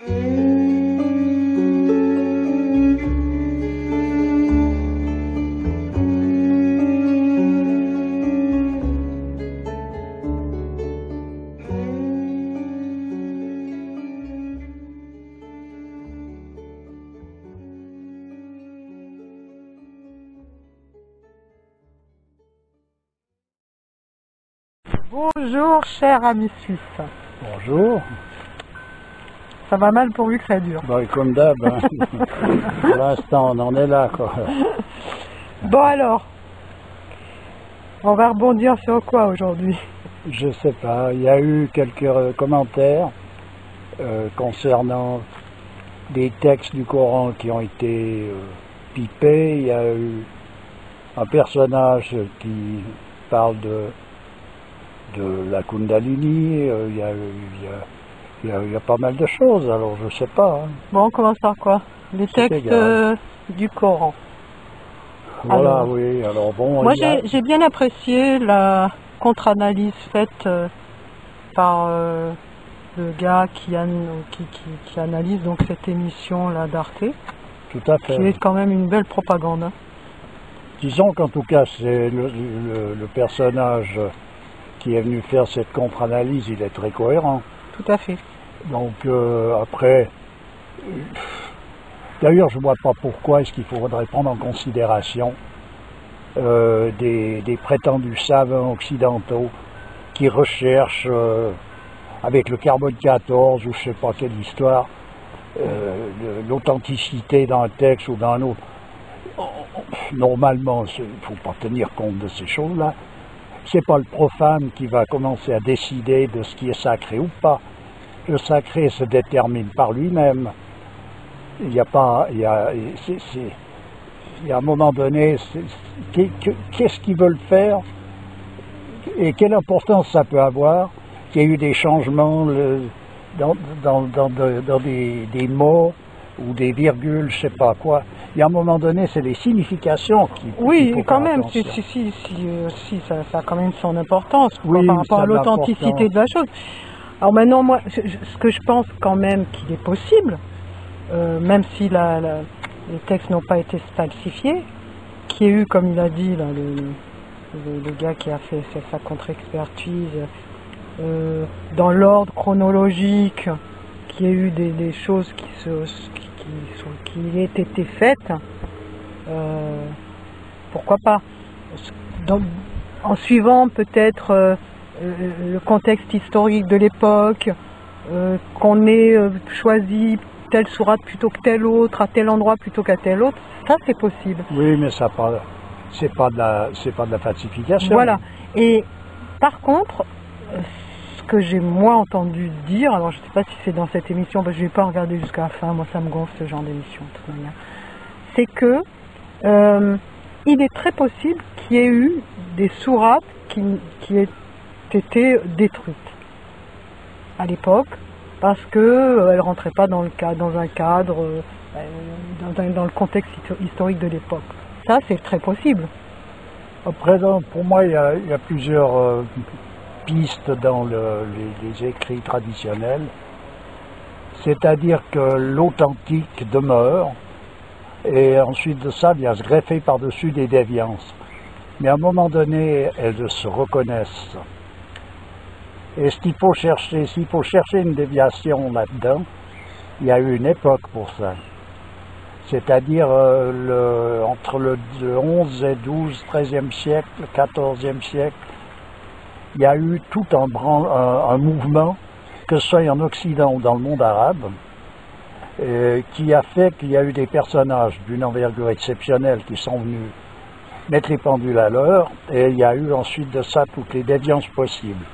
Bonjour cher ami suisse. Bonjour. Ça va mal pourvu que ça dure. Bah, comme d'hab, hein. Pour l'instant on en est là quoi. Bon alors, on va rebondir sur quoi aujourd'hui? Je sais pas, il y a eu quelques commentaires concernant des textes du Coran qui ont été pipés. Il y a eu un personnage qui parle de la Kundalini, il y a pas mal de choses, alors je sais pas. Hein. Bon, on commence par quoi? Les textes du Coran. Voilà, alors, oui, alors bon... Moi j'ai bien apprécié la contre-analyse faite par le gars qui analyse donc cette émission-là d'Arte. Tout à fait. Qui est quand même une belle propagande. Hein. Disons qu'en tout cas, c'est le personnage qui est venu faire cette contre-analyse, il est très cohérent. Tout à fait. Donc après, d'ailleurs je ne vois pas pourquoi est-ce qu'il faudrait prendre en considération des prétendus savants occidentaux qui recherchent avec le carbone 14 ou je ne sais pas quelle histoire, l'authenticité d'un texte ou d'un autre. Normalement, il ne faut pas tenir compte de ces choses-là. C'est pas le profane qui va commencer à décider de ce qui est sacré ou pas. Le sacré se détermine par lui-même. Il y a pas, il y a un moment donné, qu'est-ce qu'ils veulent faire et quelle importance ça peut avoir qu'il y ait eu des changements dans des mots ou des virgules, je sais pas quoi. Il y a un moment donné, c'est les significations qui... Oui, quand même, si, ça a quand même son importance oui, par rapport à l'authenticité de la chose. Alors maintenant, moi, ce que je pense quand même qu'il est possible, même si les textes n'ont pas été falsifiés, qu'il y ait eu, comme il a dit, là, le gars qui a fait sa contre-expertise, dans l'ordre chronologique, qu'il y ait eu des choses qui aient été faites, pourquoi pas. En suivant peut-être le contexte historique de l'époque, qu'on ait choisi telle sourate plutôt que telle autre, à tel endroit plutôt qu'à tel autre, ça c'est possible. Oui, mais ça c'est pas de la falsification. Voilà. Et par contre, ce que j'ai moi entendu dire, alors je ne sais pas si c'est dans cette émission, parce que je n'ai pas regardé jusqu'à la fin, moi ça me gonfle ce genre d'émission de toute manière, c'est que il est très possible qu'il y ait eu des sourates qui aient été détruites à l'époque, parce qu'elles ne rentraient pas dans un cadre, dans le contexte historique de l'époque. Ça c'est très possible. Après, pour moi, il y a plusieurs pistes dans les écrits traditionnels, c'est-à-dire que l'authentique demeure et ensuite de ça vient se greffer par-dessus des déviances. Mais à un moment donné, elles se reconnaissent. Et s'il faut chercher une déviation là-dedans, il y a eu une époque pour ça. C'est-à-dire entre le 11 et 12, 13e siècle, 14e siècle, il y a eu tout un mouvement, que ce soit en Occident ou dans le monde arabe, qui a fait qu'il y a eu des personnages d'une envergure exceptionnelle qui sont venus mettre les pendules à l'heure, et il y a eu ensuite de ça toutes les déviances possibles.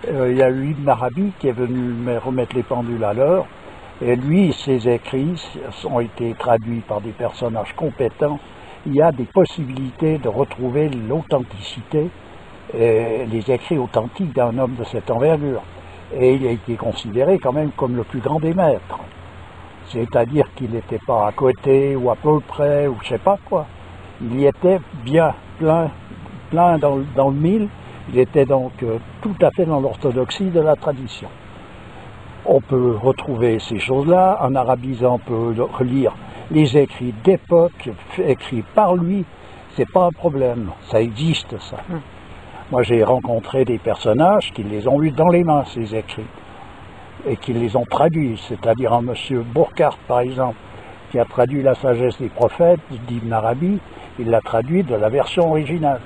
Il y a eu Ibn Arabi qui est venu remettre les pendules à l'heure, et lui, ses écrits ont été traduits par des personnages compétents. Il y a des possibilités de retrouver l'authenticité, les écrits authentiques d'un homme de cette envergure. Et il a été considéré quand même comme le plus grand des maîtres. C'est-à-dire qu'il n'était pas à côté ou à peu près ou je sais pas quoi. Il y était bien plein dans le mille. Il était donc tout à fait dans l'orthodoxie de la tradition. On peut retrouver ces choses-là. Un arabisant peut relire les écrits d'époque, écrits par lui. C'est pas un problème. Ça existe, ça. Moi, j'ai rencontré des personnages qui les ont eus dans les mains, ces écrits, et qui les ont traduits. C'est-à-dire un monsieur Burkhardt, par exemple, qui a traduit la sagesse des prophètes d'Ibn Arabi. Il l'a traduit de la version originale.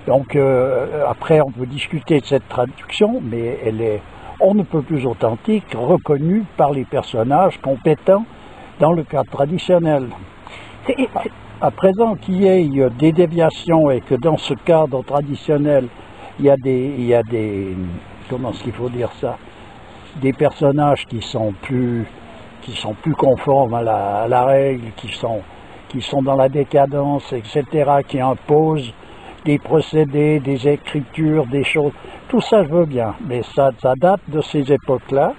Donc, après, on peut discuter de cette traduction, mais elle est on ne peut plus authentique, reconnue par les personnages compétents dans le cadre traditionnel. À présent qu'il y ait des déviations et que dans ce cadre traditionnel, il y a des comment est-ce qu'il faut dire ça, des personnages qui sont plus conformes à la règle, qui sont dans la décadence, etc., qui imposent des procédés, des écritures, des choses. Tout ça, je veux bien, mais ça date de ces époques-là.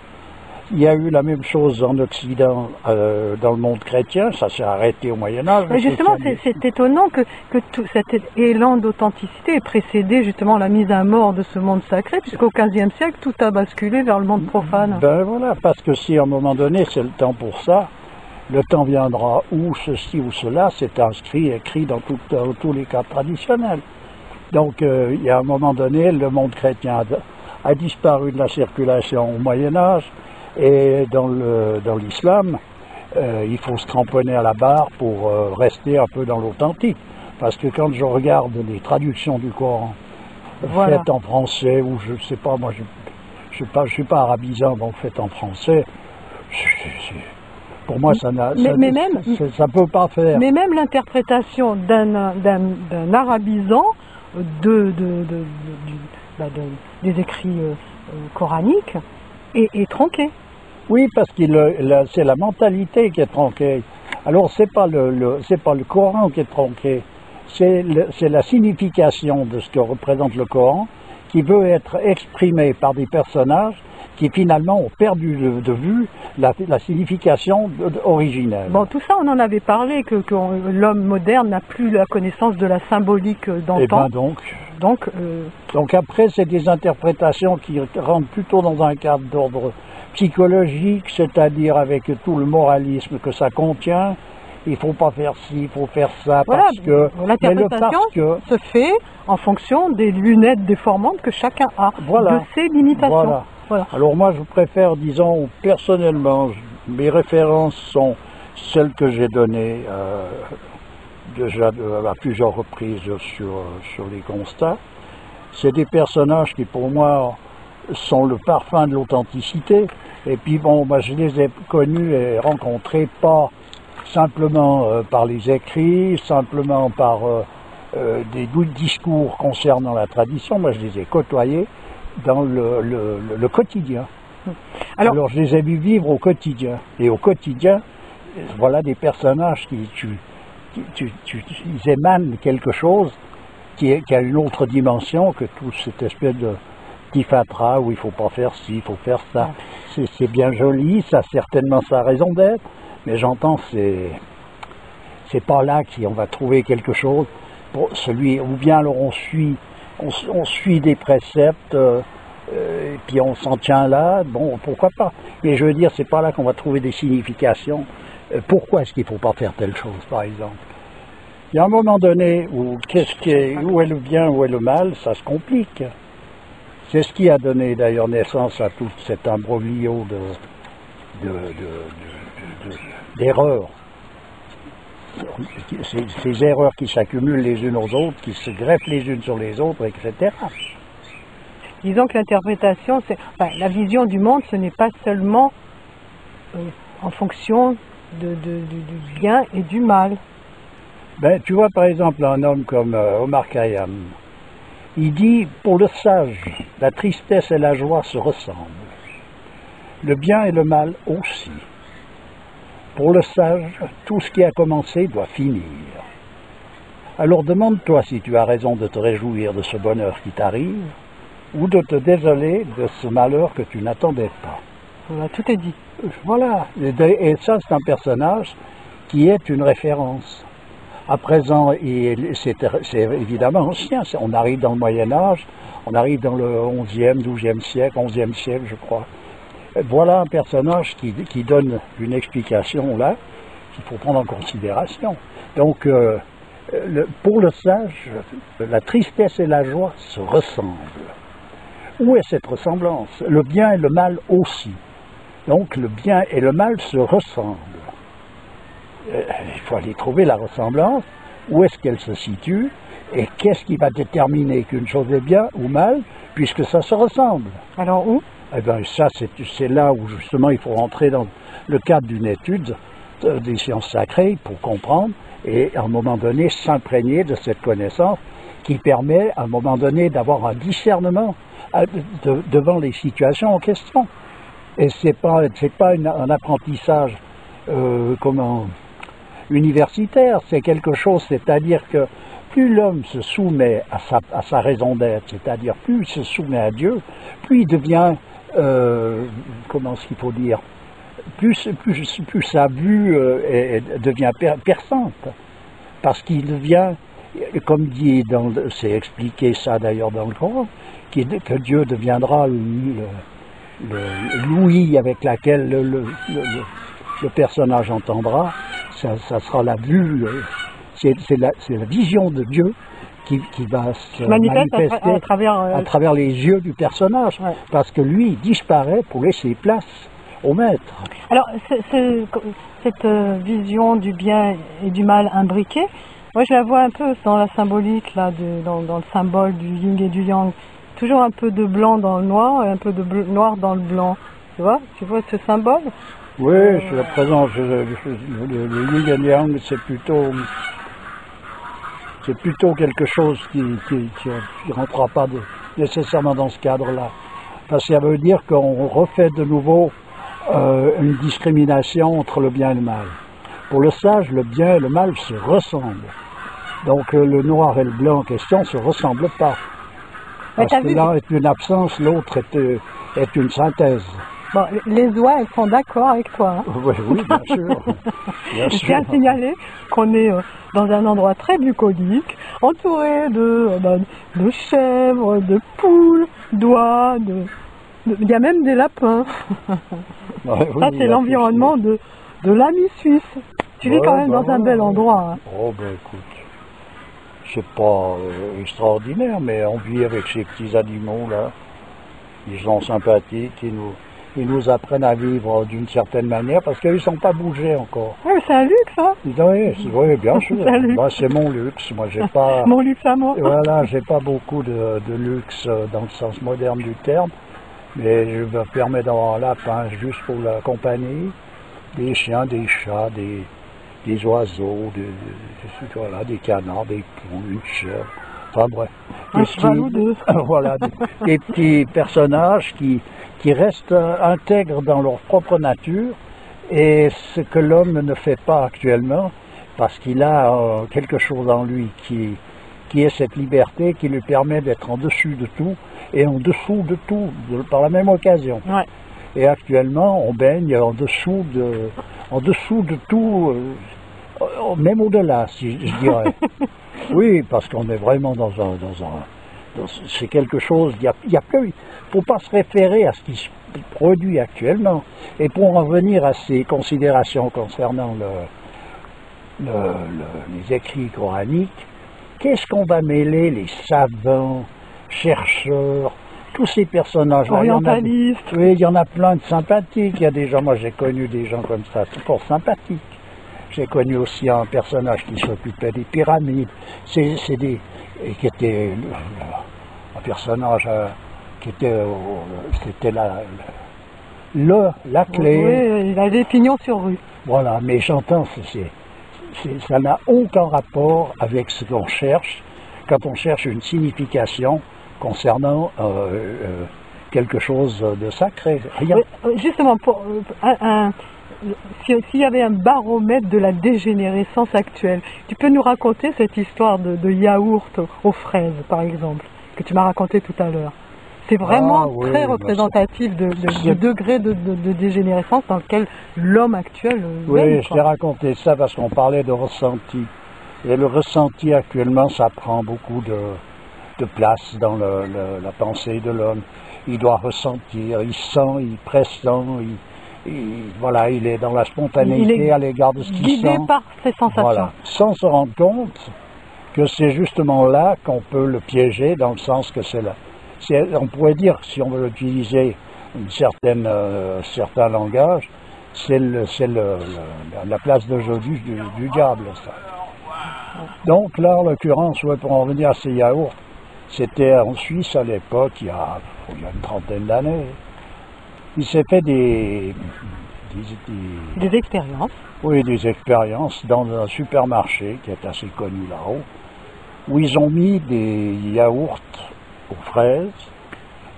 Il y a eu la même chose en Occident, dans le monde chrétien, ça s'est arrêté au Moyen-Âge. Mais justement, c'est étonnant que tout cet élan d'authenticité ait précédé justement la mise à mort de ce monde sacré, puisqu'au XVe siècle, tout a basculé vers le monde profane. Ben voilà, parce que si à un moment donné, c'est le temps pour ça, le temps viendra où ceci ou cela, c'est écrit dans tous les cas traditionnels. Donc, il y a un moment donné, le monde chrétien a disparu de la circulation au Moyen-Âge, et dans l'islam, il faut se cramponner à la barre pour rester un peu dans l'authentique. Parce que quand je regarde les traductions du Coran faites en français, ou je ne sais pas, moi je suis pas arabisant, donc faites en français, pour moi ça ne peut pas faire. Mais même l'interprétation d'un arabisant des écrits coraniques est tronquée. Oui, parce que c'est la mentalité qui est tronquée. Alors c'est pas le Coran qui est tronqué, c'est la signification de ce que représente le Coran qui veut être exprimée par des personnages qui finalement ont perdu de vue la signification originelle. Bon, tout ça, on en avait parlé, que l'homme moderne n'a plus la connaissance de la symbolique d'antan. Et ben donc après, c'est des interprétations qui rentrent plutôt dans un cadre d'ordre psychologique, c'est-à-dire avec tout le moralisme que ça contient. Il ne faut pas faire ci, il faut faire ça, voilà, parce que... L'interprétation se fait en fonction des lunettes déformantes que chacun a, de ses limitations. Voilà. Alors moi, je préfère, disons, personnellement, mes références sont celles que j'ai données déjà à plusieurs reprises sur les constats. C'est des personnages qui, pour moi, sont le parfum de l'authenticité. Et puis, bon, moi, je les ai connus et rencontrés pas simplement par les écrits, simplement par des discours concernant la tradition. Moi, je les ai côtoyés dans le quotidien. Alors, je les ai vus vivre au quotidien. Et au quotidien, voilà des personnages ils émanent quelque chose qui a une autre dimension que toute cette espèce de petit fatras où il ne faut pas faire ci, il faut faire ça. C'est bien joli, ça a certainement sa raison d'être, mais j'entends c'est pas là qu'on va trouver quelque chose pour celui, ou bien alors on suit des préceptes et puis on s'en tient là, bon, pourquoi pas. Mais je veux dire, c'est pas là qu'on va trouver des significations. Pourquoi est-ce qu'il ne faut pas faire telle chose, par exemple? Il y a un moment donné où est le bien, où est le mal, ça se complique. C'est ce qui a donné d'ailleurs naissance à tout cet imbroglio d'erreurs. Ces erreurs qui s'accumulent les unes aux autres, qui se greffent les unes sur les autres, etc. Disons que l'interprétation, la vision du monde, ce n'est pas seulement en fonction du bien et du mal. Ben, tu vois par exemple un homme comme Omar Khayyam, il dit, pour le sage, la tristesse et la joie se ressemblent. Le bien et le mal aussi. Pour le sage, tout ce qui a commencé doit finir. Alors demande-toi si tu as raison de te réjouir de ce bonheur qui t'arrive, ou de te désoler de ce malheur que tu n'attendais pas. Voilà, tout est dit. Voilà, et ça c'est un personnage qui est une référence. À présent, c'est évidemment ancien, on arrive dans le Moyen-Âge, on arrive dans le 11e, 12e siècle, 11e siècle je crois. Voilà un personnage qui donne une explication là, qu'il faut prendre en considération. Donc, pour le sage, la tristesse et la joie se ressemblent. Où est cette ressemblance? Le bien et le mal aussi. Donc, le bien et le mal se ressemblent. Il faut aller trouver la ressemblance. Où est-ce qu'elle se situe? Et qu'est-ce qui va déterminer qu'une chose est bien ou mal, puisque ça se ressemble? Alors où? Eh bien, ça, c'est là où justement il faut rentrer dans le cadre d'une étude des sciences sacrées pour comprendre et à un moment donné s'imprégner de cette connaissance qui permet à un moment donné d'avoir un discernement devant les situations en question. Et c'est pas un apprentissage universitaire, c'est quelque chose, c'est-à-dire que plus l'homme se soumet à sa raison d'être, c'est-à-dire plus il se soumet à Dieu, plus il devient, comment est-ce qu'il faut dire, plus sa vue devient perçante, parce qu'il devient, comme dit, c'est expliqué ça d'ailleurs dans le Coran, que Dieu deviendra l'ouïe avec laquelle le personnage entendra, ça sera la vue, c'est la vision de Dieu qui va se manifester à travers les yeux du personnage, ouais. Parce que lui, il disparaît pour laisser place au maître. Alors, cette vision du bien et du mal imbriquée, moi je la vois un peu dans la symbolique, là, dans le symbole du yin et du yang. Toujours un peu de blanc dans le noir et un peu de noir dans le blanc. Tu vois ce symbole? Oui, je le présente. Le yin et le yang, c'est plutôt quelque chose qui ne rentrera pas nécessairement dans ce cadre-là. Parce que ça veut dire qu'on refait de nouveau une discrimination entre le bien et le mal. Pour le sage, le bien et le mal se ressemblent. Donc le noir et le blanc en question ne se ressemblent pas. Parce que l'un est une absence, l'autre est une synthèse. Bon, les oies, elles sont d'accord avec toi. Hein. Oui, bien sûr. Je tiens à signaler qu'on est dans un endroit très bucolique, entouré de chèvres, de poules, d'oies, il y a même des lapins. Ouais, oui, ça, c'est l'environnement de l'ami suisse. Tu vis quand même dans un bel endroit. Hein. Oh, ben écoute, c'est pas extraordinaire, mais on vit avec ces petits animaux-là. Ils sont sympathiques, ils nous apprennent à vivre d'une certaine manière parce qu'ils ne sont pas bougés encore. Oui, c'est un luxe, hein? Oui, bien sûr. C'est mon luxe. Moi, j'ai pas. Mon luxe à moi. Voilà, j'ai pas beaucoup de luxe dans le sens moderne du terme, mais je me permets d'avoir un lapin juste pour la compagnie, des chiens, des chats, des oiseaux, des canards, des poules, une chèvre. Enfin bref. Voilà, des petits personnages qui restent intègres dans leur propre nature, et ce que l'homme ne fait pas actuellement, parce qu'il a quelque chose en lui qui est cette liberté qui lui permet d'être en dessus de tout et en dessous de tout par la même occasion. Ouais. Et actuellement, on baigne en dessous de tout, même au-delà, si je dirais. Oui, parce qu'on est vraiment c'est quelque chose, il ne faut pas se référer à ce qui se produit actuellement. Et pour en revenir à ces considérations concernant les écrits coraniques, qu'est-ce qu'on va mêler les savants, chercheurs, tous ces personnages-là? Orientalistes. Oui, il y en a plein de sympathiques. Il y a des gens, moi j'ai connu des gens comme ça, c'est fort sympathique. J'ai connu aussi un personnage qui s'occupait des pyramides. Qui était un personnage c'était la clé. Oui, il a des pignons sur rue. Voilà, mais j'entends, ça n'a aucun rapport avec ce qu'on cherche quand on cherche une signification concernant quelque chose de sacré. Rien. Justement, s'il y avait un baromètre de la dégénérescence actuelle, tu peux nous raconter cette histoire de yaourt aux fraises, par exemple, que tu m'as raconté tout à l'heure. C'est vraiment très représentatif du degré de dégénérescence dans lequel l'homme actuel Oui, je t'ai raconté ça parce qu'on parlait de ressenti. Et le ressenti actuellement, ça prend beaucoup de place dans la pensée de l'homme. Il doit ressentir, il sent, il pressent, voilà, il est dans la spontanéité à l'égard de ce qu'il sent. Guidé par ses sensations. Voilà, sans se rendre compte que c'est justement là qu'on peut le piéger, dans le sens que on pourrait dire, si on veut utiliser certain langage, c'est la place de jeu du diable, ça. Donc là, en l'occurrence, pour en revenir à ces yaourts, c'était en Suisse à l'époque, il y a une trentaine d'années. Il s'est fait des expériences. Oui, des expériences dans un supermarché qui est assez connu là-haut, où ils ont mis des yaourts aux fraises.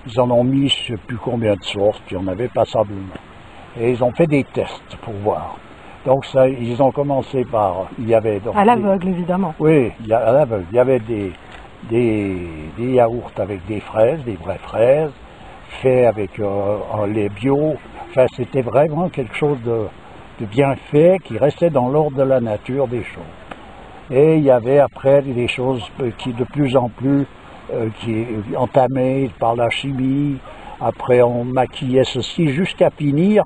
Ils en ont mis je ne sais plus combien de sortes, il y en avait passablement. Et ils ont fait des tests pour voir. Donc ça, ils ont commencé par... Il y avait donc à l'aveugle, évidemment. Oui, à l'aveugle. Il y avait des yaourts avec des fraises, des vraies fraises, faits avec un lait bio. Enfin, c'était vraiment quelque chose de bien fait, qui restait dans l'ordre de la nature des choses. Et il y avait après des choses qui de plus en plus qui entamées par la chimie. Après, on maquillait ceci jusqu'à finir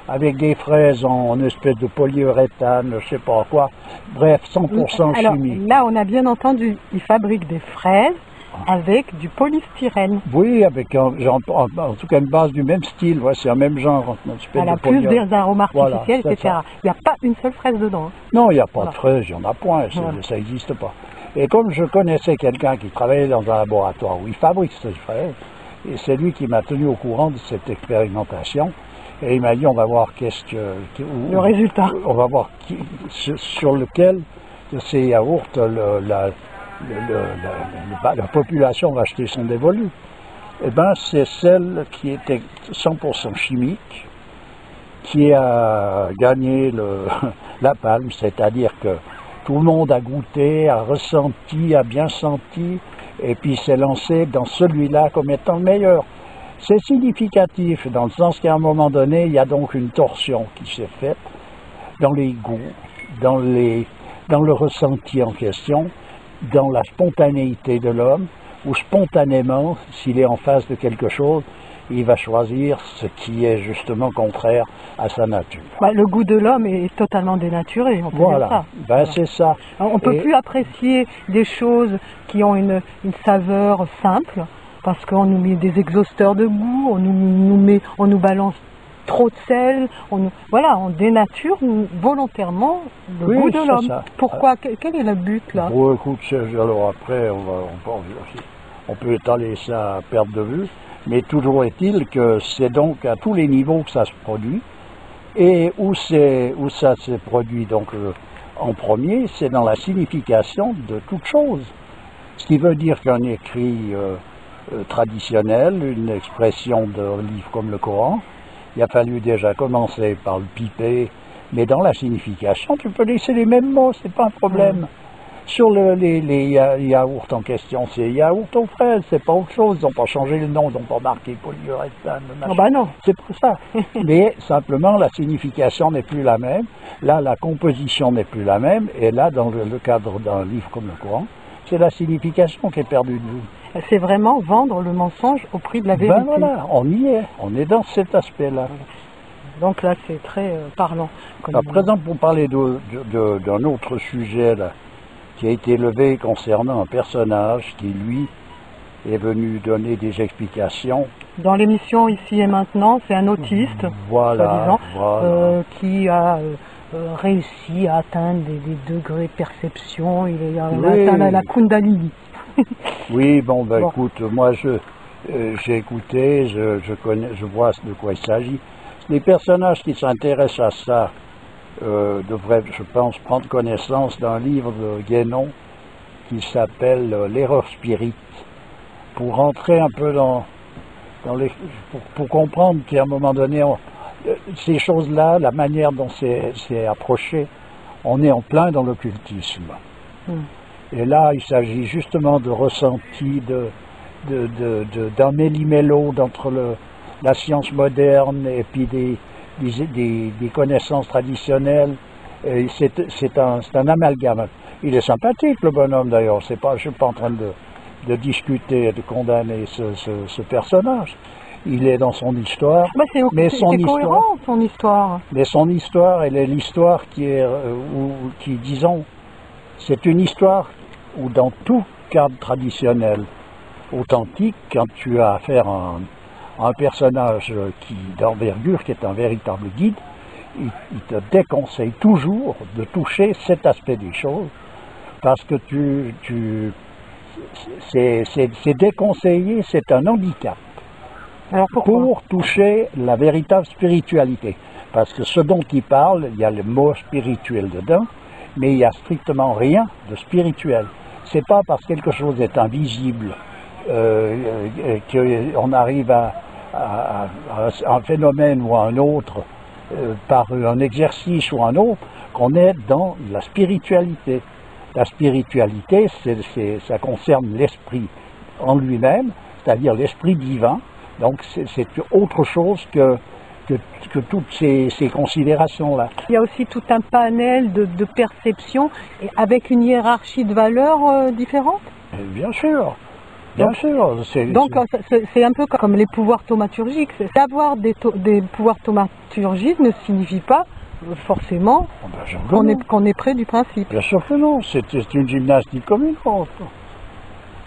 avec des fraises en espèce de polyuréthane, je sais pas quoi. Bref, 100% chimie. Alors, là, on a bien entendu, ils fabriquent des fraises avec du polystyrène. Oui, avec en tout cas une base du même style, ouais, c'est un même genre. Elle a plus des arômes artificiels, voilà, etc. Il n'y a pas une seule fraise dedans. Hein. Non, il n'y a pas de fraise, il n'y en a point, ça n'existe pas. Et comme je connaissais quelqu'un qui travaillait dans un laboratoire où il fabrique ces fraises, et c'est lui qui m'a tenu au courant de cette expérimentation, et il m'a dit on va voir le résultat. On va voir sur lequel de ces yaourts la population va acheter son dévolu. Eh bien, c'est celle qui était 100% chimique qui a gagné la palme, c'est-à-dire que tout le monde a goûté, a ressenti, a bien senti, et puis s'est lancé dans celui-là comme étant le meilleur. C'est significatif, dans le sens qu'à un moment donné, il y a donc une torsion qui s'est faite dans les goûts, dans le ressenti en question, dans la spontanéité de l'homme, où spontanément, s'il est en face de quelque chose, il va choisir ce qui est justement contraire à sa nature. Le goût de l'homme est totalement dénaturé, on peut dire ça. Voilà, c'est ça. On ne peut plus apprécier des choses qui ont une saveur simple, parce qu'on nous met des exhausteurs de goût, on nous balance trop de sel, on dénature volontairement le goût de l'homme. Pourquoi? Quel est le but là? Écoute, alors après, on peut étaler ça à perte de vue, mais toujours est-il que c'est donc à tous les niveaux que ça se produit, et où ça se produit donc en premier, c'est dans la signification de toute chose. Ce qui veut dire qu'un écrit traditionnel, une expression d'un livre comme le Coran, il a fallu déjà commencer par le piper, mais dans la signification, tu peux laisser les mêmes mots, c'est pas un problème. Sur les yaourts en question, c'est yaourt aux fraises, c'est pas autre chose, ils n'ont pas changé le nom, ils n'ont pas marqué polyuréthane, non. C'est pour ça. Mais simplement, la signification n'est plus la même, là, la composition n'est plus la même, et là, dans le cadre d'un livre comme le Coran, c'est la signification qui est perdue de vue. C'est vraiment vendre le mensonge au prix de la vérité. Ben voilà, on y est, on est dans cet aspect-là. Donc là, c'est très parlant. À présent, pour parler d'un autre sujet là, qui a été levé concernant un personnage qui, lui, est venu donner des explications. Dans l'émission Ici et Maintenant, c'est un autiste, qui a réussi à atteindre des degrés de perception. Il a atteint la Kundalini. Oui, écoute, moi j'ai écouté, je vois de quoi il s'agit. Les personnages qui s'intéressent à ça devraient, je pense, prendre connaissance d'un livre de Guénon qui s'appelle L'erreur spirit, pour rentrer un peu pour comprendre qu'à un moment donné, ces choses-là, la manière dont c'est approché, on est en plein dans l'occultisme. Et là, il s'agit justement de ressenti, d'un méli-mélo entre la science moderne et puis des connaissances traditionnelles. C'est un amalgame. Il est sympathique, le bonhomme, d'ailleurs. Je ne suis pas en train de discuter et de condamner ce personnage. Il est dans son histoire, mais c'est cohérent, son histoire. Mais son histoire, elle est l'histoire qui, disons, c'est une histoire où dans tout cadre traditionnel authentique, quand tu as affaire à un personnage d'envergure, qui est un véritable guide, il te déconseille toujours de toucher cet aspect des choses, parce que c'est déconseillé, c'est un handicap. Alors pour toucher la véritable spiritualité. Parce que ce dont il parle, il y a le mot spirituel dedans, mais il n'y a strictement rien de spirituel. C'est pas parce que quelque chose est invisible qu'on arrive à un phénomène ou à un autre par un exercice ou un autre qu'on est dans la spiritualité. La spiritualité, ça concerne l'esprit en lui-même, c'est-à-dire l'esprit divin. Donc c'est autre chose que toutes ces considérations-là. Il y a aussi tout un panel de perceptions avec une hiérarchie de valeurs différentes. Bien sûr, bien sûr. Donc c'est un peu comme les pouvoirs thaumaturgiques. D'avoir des pouvoirs thaumaturgiques ne signifie pas forcément qu'on est près du principe. Bien sûr que non, c'est une gymnastique comme une autre.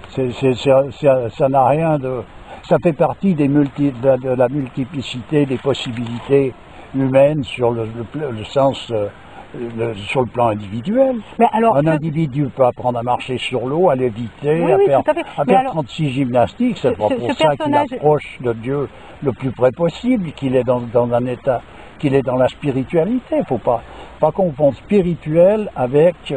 Ça n'a rien de... Ça fait partie de la multiplicité des possibilités humaines sur le plan individuel. Mais alors, un individu peut apprendre à marcher sur l'eau, à léviter, à faire 36 gymnastiques. C'est pas pour ça qu'il approche de Dieu le plus près possible, qu'il est dans un état, qu'il est dans la spiritualité. Il ne faut pas confondre spirituel avec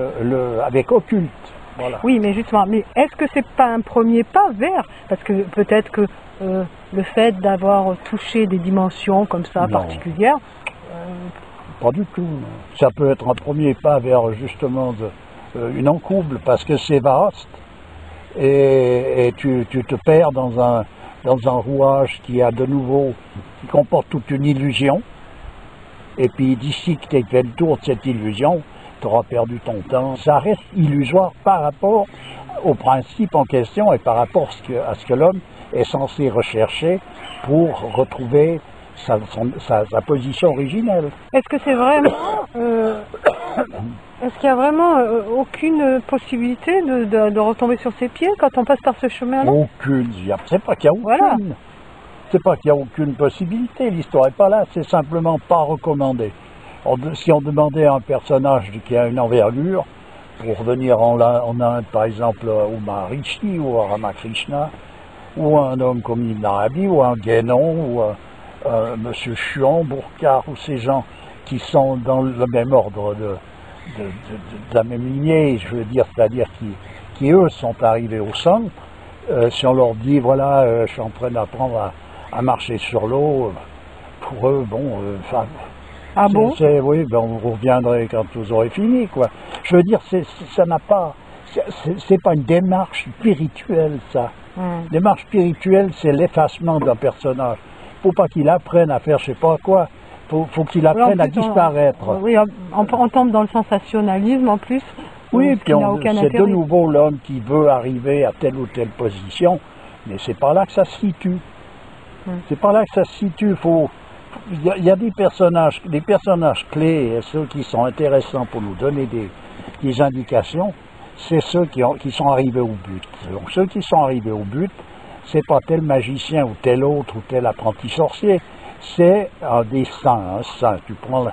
occulte. Voilà. Oui, mais justement, est-ce que c'est pas un premier pas vers, parce que peut-être que le fait d'avoir touché des dimensions comme ça particulières... Pas du tout. Ça peut être un premier pas vers justement une encouble, parce que c'est vaste, et tu te perds dans un rouage qui comporte toute une illusion, et puis d'ici que tu aies fait le tour de cette illusion, tu auras perdu ton temps. Ça reste illusoire par rapport au principe en question et par rapport à ce que l'homme est censé rechercher pour retrouver sa position originelle. Est-ce que c'est vraiment... est-ce qu'il n'y a vraiment aucune possibilité de retomber sur ses pieds quand on passe par ce chemin-là? Aucune. C'est pas qu'il y a aucune. Voilà. C'est pas qu'il n'y a aucune possibilité. L'histoire n'est pas là. C'est simplement pas recommandé. Si on demandait à un personnage qui a une envergure, pour venir en Inde, par exemple, au Maharishi ou à Ramakrishna, ou un homme comme Ibn Arabi, ou un Guénon, ou M. Chuan, Burkhardt, ou ces gens qui sont dans le même ordre de la même lignée, je veux dire, c'est-à-dire qui eux sont arrivés au centre, si on leur dit, voilà, je suis en train d'apprendre à marcher sur l'eau, pour eux, bon, ah bon? Oui, ben vous reviendrez quand vous aurez fini, quoi. Je veux dire, ça n'a pas... C'est pas une démarche spirituelle, ça. Démarche spirituelle, c'est l'effacement d'un personnage. Faut pas qu'il apprenne à faire je sais pas quoi. Faut qu'il apprenne à disparaître. Oui, on tombe dans le sensationnalisme en plus. Oui, puis c'est de nouveau l'homme qui veut arriver à telle ou telle position, mais c'est pas là que ça se situe. C'est pas là que ça se situe. Il y a des personnages clés, et ceux qui sont intéressants pour nous donner des indications, c'est ceux qui sont arrivés au but. Donc ceux qui sont arrivés au but, c'est pas tel magicien ou tel autre ou tel apprenti sorcier, c'est des saints. Saint. Tu prends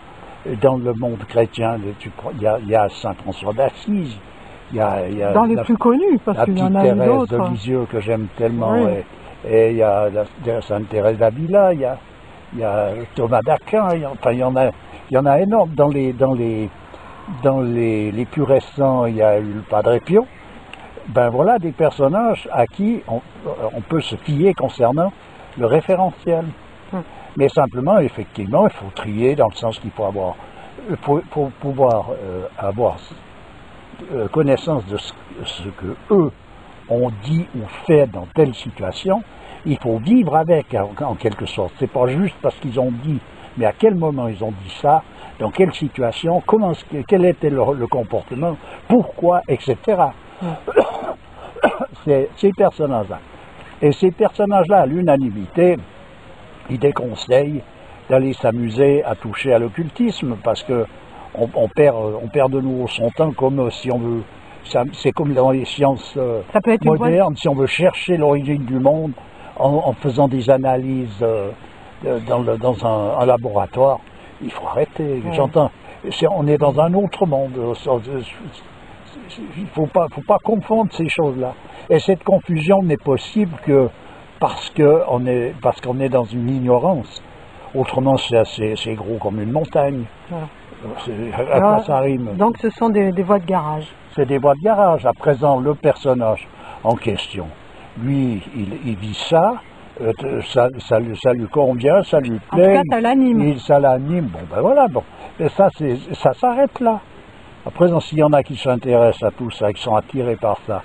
dans le monde chrétien, il y a Saint François d'Assise, il y a dans les plus connus, parce qu'il y en a Thérèse d'autres. de Lisieux que j'aime tellement, Oui. et il y a Sainte Thérèse d'Avila, il y a Thomas d'Aquin, il y en a énorme. Dans les plus récents, il y a eu le Padre Pio. Ben voilà des personnages à qui on peut se fier concernant le référentiel. Mais simplement, effectivement, il faut trier dans le sens qu'il faut pouvoir avoir connaissance de ce que eux ont dit ou fait dans telle situation. Il faut vivre avec, en quelque sorte. C'est pas juste parce qu'ils ont dit, mais à quel moment ils ont dit ça, dans quelle situation, quel était le comportement, pourquoi, etc. ces personnages-là. Et ces personnages-là, à l'unanimité, ils déconseillent d'aller s'amuser à toucher à l'occultisme, parce que on perd de nouveau son temps, comme si on veut... C'est comme dans les sciences modernes, si on veut chercher l'origine du monde en faisant des analyses dans un laboratoire, il faut arrêter. Ouais. J'entends, on est dans un autre monde. Il faut pas confondre ces choses-là. Et cette confusion n'est possible que parce qu'on est dans une ignorance. Autrement, c'est gros comme une montagne. Ouais. À quoi ça rime? Donc ce sont des voies de garage. C'est des voies de garage. À présent, le personnage en question, lui, il vit ça. Ça lui convient, ça lui plaît. En tout cas, ça l'anime. Ça l'anime. Bon, ben voilà. Bon. Et ça s'arrête là. À présent, s'il y en a qui s'intéressent à tout ça, qui sont attirés par ça,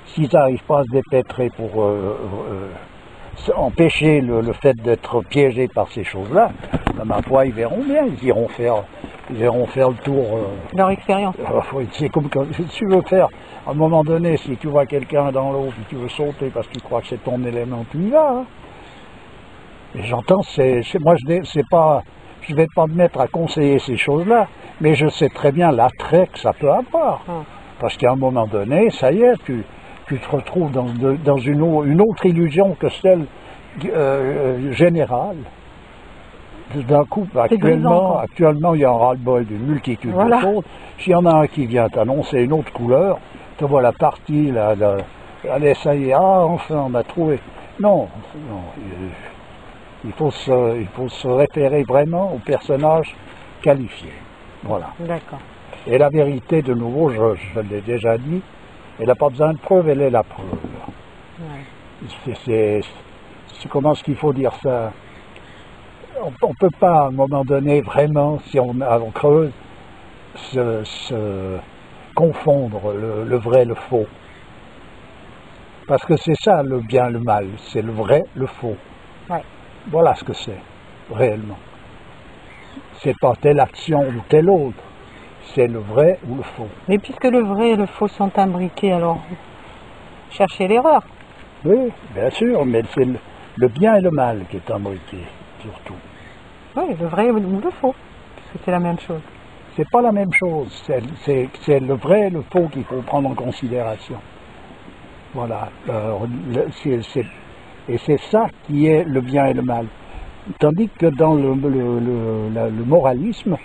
s'ils n'arrivent pas à se dépêtrer pour empêcher le fait d'être piégés par ces choses-là, ben, ma foi, ils verront bien. Ils iront faire le tour. Leur expérience. C'est comme quand tu veux faire, à un moment donné, si tu vois quelqu'un dans l'eau, puis tu veux sauter parce que tu crois que c'est ton élément, tu y vas. Hein. Et j'entends, moi, je vais pas me mettre à conseiller ces choses-là, mais je sais très bien l'attrait que ça peut avoir. Parce qu'à un moment donné, ça y est, tu te retrouves dans une autre illusion que celle générale. D'un coup, actuellement, il y a un ras-le-bol d'une multitude de choses. S'il y en a un qui vient t'annoncer une autre couleur, tu vois la partie, allez, ça y est, enfin, on a trouvé. Non, il faut se référer vraiment au personnage qualifié. Voilà. D'accord. Et la vérité, de nouveau, je l'ai déjà dit, elle n'a pas besoin de preuve, elle est la preuve. Ouais. Comment est-ce qu'il faut dire ça? On ne peut pas, à un moment donné, vraiment, si on creuse, se confondre le vrai et le faux. Parce que c'est ça le bien, le mal, c'est le vrai, le faux. Ouais. Voilà ce que c'est, réellement. C'est pas telle action ou telle autre, c'est le vrai ou le faux. Mais puisque le vrai et le faux sont imbriqués, alors cherchez l'erreur. Oui, bien sûr, mais c'est le bien et le mal qui est imbriqué, surtout. Oui, le vrai ou le faux, puisque c'est la même chose. C'est pas la même chose, c'est le vrai et le faux qu'il faut prendre en considération. Voilà, et c'est ça qui est le bien et le mal. Tandis que dans le moralisme,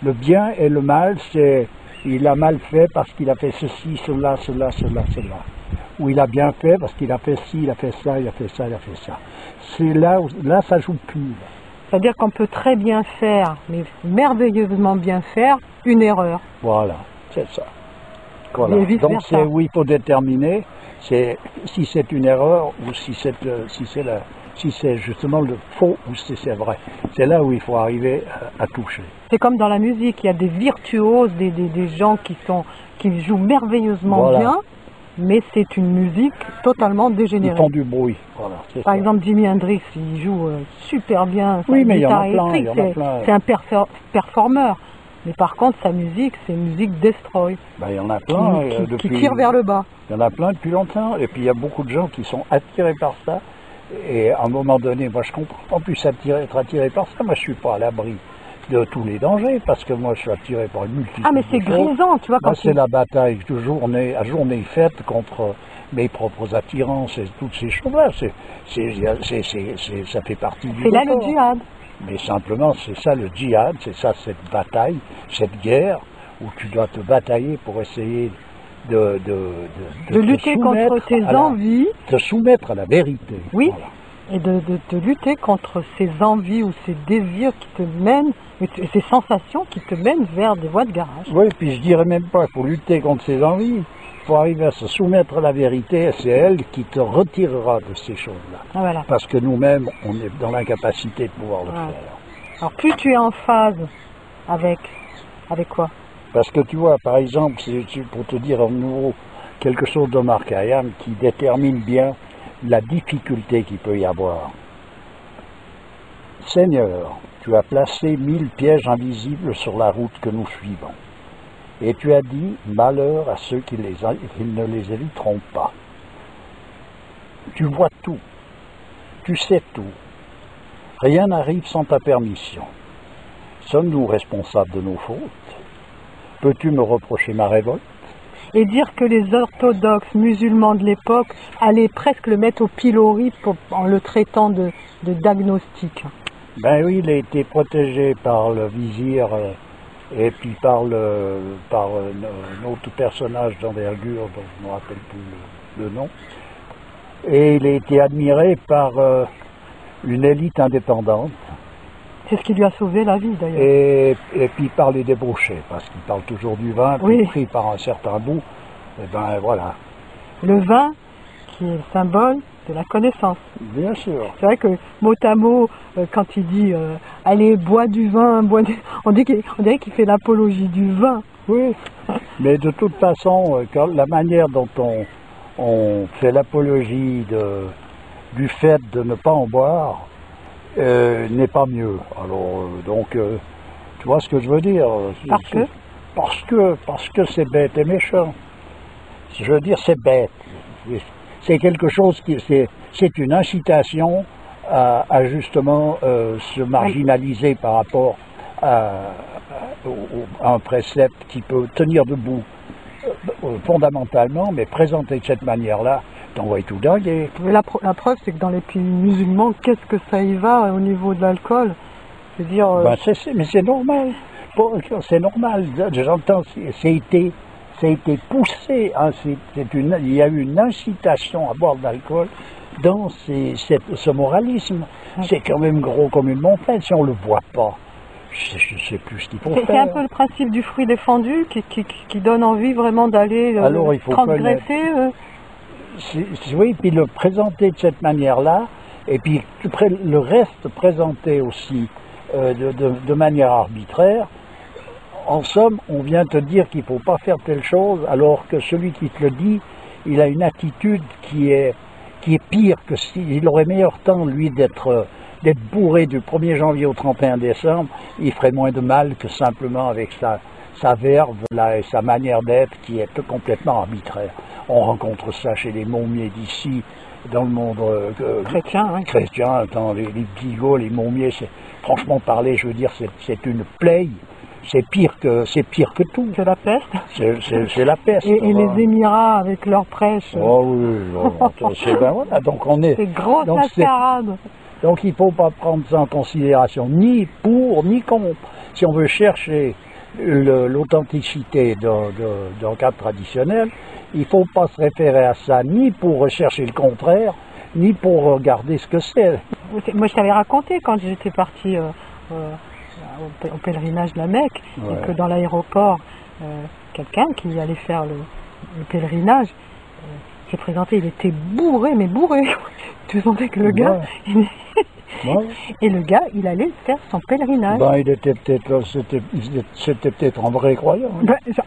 le bien et le mal, c'est il a mal fait parce qu'il a fait ceci, cela. Ou il a bien fait parce qu'il a fait ci, il a fait ça, il a fait ça, il a fait ça. C'est là ça joue plus. C'est-à-dire qu'on peut très bien faire, mais merveilleusement bien faire, une erreur. Voilà, c'est ça. Voilà. Donc c'est où il faut déterminer si c'est une erreur ou si c'est justement le faux ou si c'est vrai. C'est là où il faut arriver à toucher. C'est comme dans la musique, il y a des virtuoses, des gens qui jouent merveilleusement bien, mais c'est une musique totalement dégénérée. Ils font du bruit. Voilà, par exemple, Jimi Hendrix, il joue super bien. Oui, mais il y en a plein. C'est un performeur. Mais par contre, sa musique, c'est une musique destroy. Il y en a plein qui tire vers le bas. Il y en a plein depuis longtemps. Et puis il y a beaucoup de gens qui sont attirés par ça. Et à un moment donné, moi je comprends. En plus, être attiré par ça, moi je suis pas à l'abri de tous les dangers, parce que moi je suis attiré par une multitude de choses. Ah, mais c'est grisant, tu vois. Moi, c'est la bataille de journée à journée faite contre mes propres attirances et toutes ces choses-là. Ça fait partie du C'est là le djihad. Mais simplement, c'est ça le djihad, c'est ça cette bataille, cette guerre, où tu dois te batailler pour essayer de lutter contre tes envies. De soumettre à la vérité. Oui, voilà. Et de lutter contre ces envies ou ces désirs qui te mènent, ces sensations qui te mènent vers des voies de garage. Oui, puis je dirais même pas pour lutter contre ces envies. Il faut arriver à se soumettre à la vérité, et c'est elle qui te retirera de ces choses-là. Ah, voilà. Parce que nous-mêmes, on est dans l'incapacité de pouvoir le faire. Alors plus tu es en phase avec quoi? Parce que tu vois, par exemple, pour te dire à nouveau quelque chose de Mark Hayam qui détermine bien la difficulté qu'il peut y avoir. Seigneur, tu as placé 1000 pièges invisibles sur la route que nous suivons. Et tu as dit, malheur à ceux qui ne les éviteront pas. Tu vois tout. Tu sais tout. Rien n'arrive sans ta permission. Sommes-nous responsables de nos fautes? Peux-tu me reprocher ma révolte? Et dire que les orthodoxes musulmans de l'époque allaient presque le mettre au pilori en le traitant de d'agnostique. Ben oui, il a été protégé par le vizir et puis par un autre personnage d'envergure dont je ne me rappelle plus le nom. Et il a été admiré par une élite indépendante. C'est ce qui lui a sauvé la vie d'ailleurs. Et puis par les débauchés, parce qu'il parle toujours du vin, oui. Puis pris par un certain bout, et ben voilà. Le vin qui est le symbole de la connaissance. Bien sûr. C'est vrai que mot à mot, quand il dit allez, bois du vin, on dirait qu'il fait l'apologie du vin. Oui, mais de toute façon, la manière dont on fait l'apologie du fait de ne pas en boire n'est pas mieux. Alors, donc, tu vois ce que je veux dire? Parce que c'est bête et méchant. Je veux dire, c'est bête. C'est quelque chose c'est une incitation à justement se marginaliser par rapport à un précepte qui peut tenir debout fondamentalement, mais présenté de cette manière-là, t'envoies tout dingue. La preuve, c'est que dans les pays musulmans, qu'est-ce que ça y va au niveau de l'alcool? Je veux dire... mais c'est normal. C'est normal. J'entends, ça a été poussé. Hein, il y a eu une incitation à boire de l'alcool dans ce moralisme. C'est quand même gros comme une montagne. Si on ne le voit pas, je ne sais plus ce qu'il faut faire. C'est un peu le principe du fruit défendu qui donne envie vraiment d'aller transgresser. Oui, puis le présenter de cette manière-là, et puis le reste présenté aussi de manière arbitraire. En somme, on vient te dire qu'il ne faut pas faire telle chose, alors que celui qui te le dit, il a une attitude qui est pire que s'il aurait meilleur temps, lui, d'être bourré du 1er janvier au 31 décembre, il ferait moins de mal que simplement avec sa verve là, et sa manière d'être qui est complètement arbitraire. On rencontre ça chez les mômiers d'ici, dans le monde chrétien, dans les bigots, les mômiers, franchement parler, je veux dire, c'est une plaie. C'est pire que tout. C'est la peste. C'est la peste. Et les Émirats avec leurs prêches. Oh oui, voilà, donc on est... C'est grosse mascarade. Donc il ne faut pas prendre ça en considération, ni pour, ni contre. Si on veut chercher l'authenticité d'un cadre traditionnel, il ne faut pas se référer à ça, ni pour rechercher le contraire, ni pour regarder ce que c'est. Moi je t'avais raconté quand j'étais partie... au pèlerinage de la Mecque, et que dans l'aéroport, quelqu'un qui allait faire le pèlerinage s'est présenté, il était bourré, mais bourré. Tu sentais que le gars, et le gars, il allait faire son pèlerinage. C'était peut-être un vrai croyant.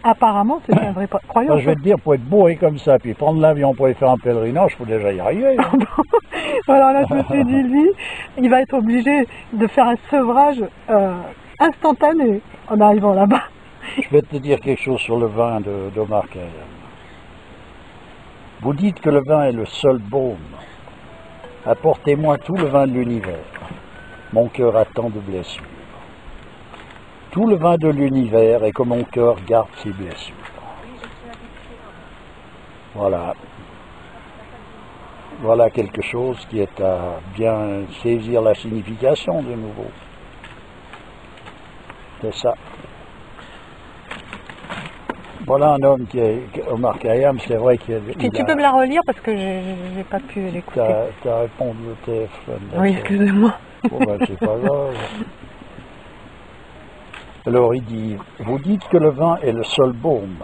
Apparemment, c'était un vrai croyant. Je vais te dire, pour être bourré comme ça, puis prendre l'avion pour aller faire un pèlerinage, il faut déjà y arriver. Alors là, je me suis dit, lui, il va être obligé de faire un sevrage instantané en arrivant là-bas. Je vais te dire quelque chose sur le vin d'Omar Khayyam. Vous dites que le vin est le seul baume. Apportez-moi tout le vin de l'univers. Mon cœur a tant de blessures. Tout le vin de l'univers et que mon cœur garde ses blessures. Voilà. Voilà quelque chose qui est à bien saisir la signification de nouveau. C'est ça. Voilà un homme qui est Omar Khayyam, c'est vrai qu'il Tu peux me la relire parce que j'ai pas pu l'écouter. Tu as répondu au téléphone. Oui, excusez-moi. Bon, c'est pas grave. Alors il dit, vous dites que le vin est le seul baume.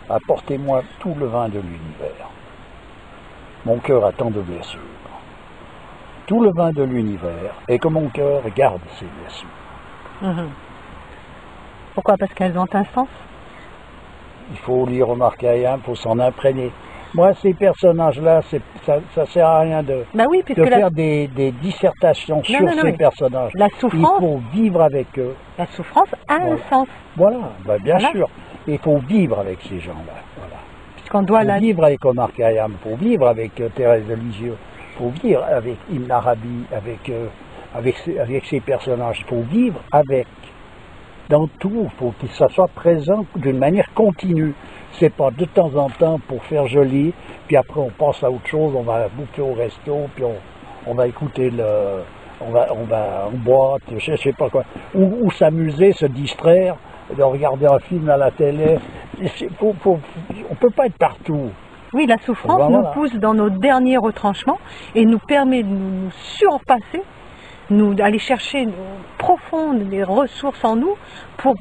Apportez-moi tout le vin de l'univers. Mon cœur a tant de blessures. Tout le vin de l'univers et que mon cœur garde ses blessures. Pourquoi? Parce qu'elles ont un sens? Il faut lire Omar Khayyam, il faut s'en imprégner. Moi, ces personnages-là, ça sert à rien de faire des dissertations sur ces personnages. La souffrance, il faut vivre avec eux. La souffrance a un sens. Voilà, bien sûr. Il faut vivre avec ces gens-là. Voilà. Puisqu'on doit vivre avec Omar Khayyam, il faut vivre avec Thérèse de Lisieux. faut vivre avec Ibn Arabi, avec ses personnages, il faut vivre avec. Dans tout, il faut que ça soit présent d'une manière continue. C'est pas de temps en temps pour faire joli, puis après on passe à autre chose, on va bouffer au resto, puis on va écouter on va en boîte, je sais pas quoi, ou s'amuser, se distraire, de regarder un film à la télé. On peut pas être partout. Oui, la souffrance Voilà. nous pousse dans nos derniers retranchements et nous permet de nous surpasser, d'aller chercher profondes les ressources en nous pour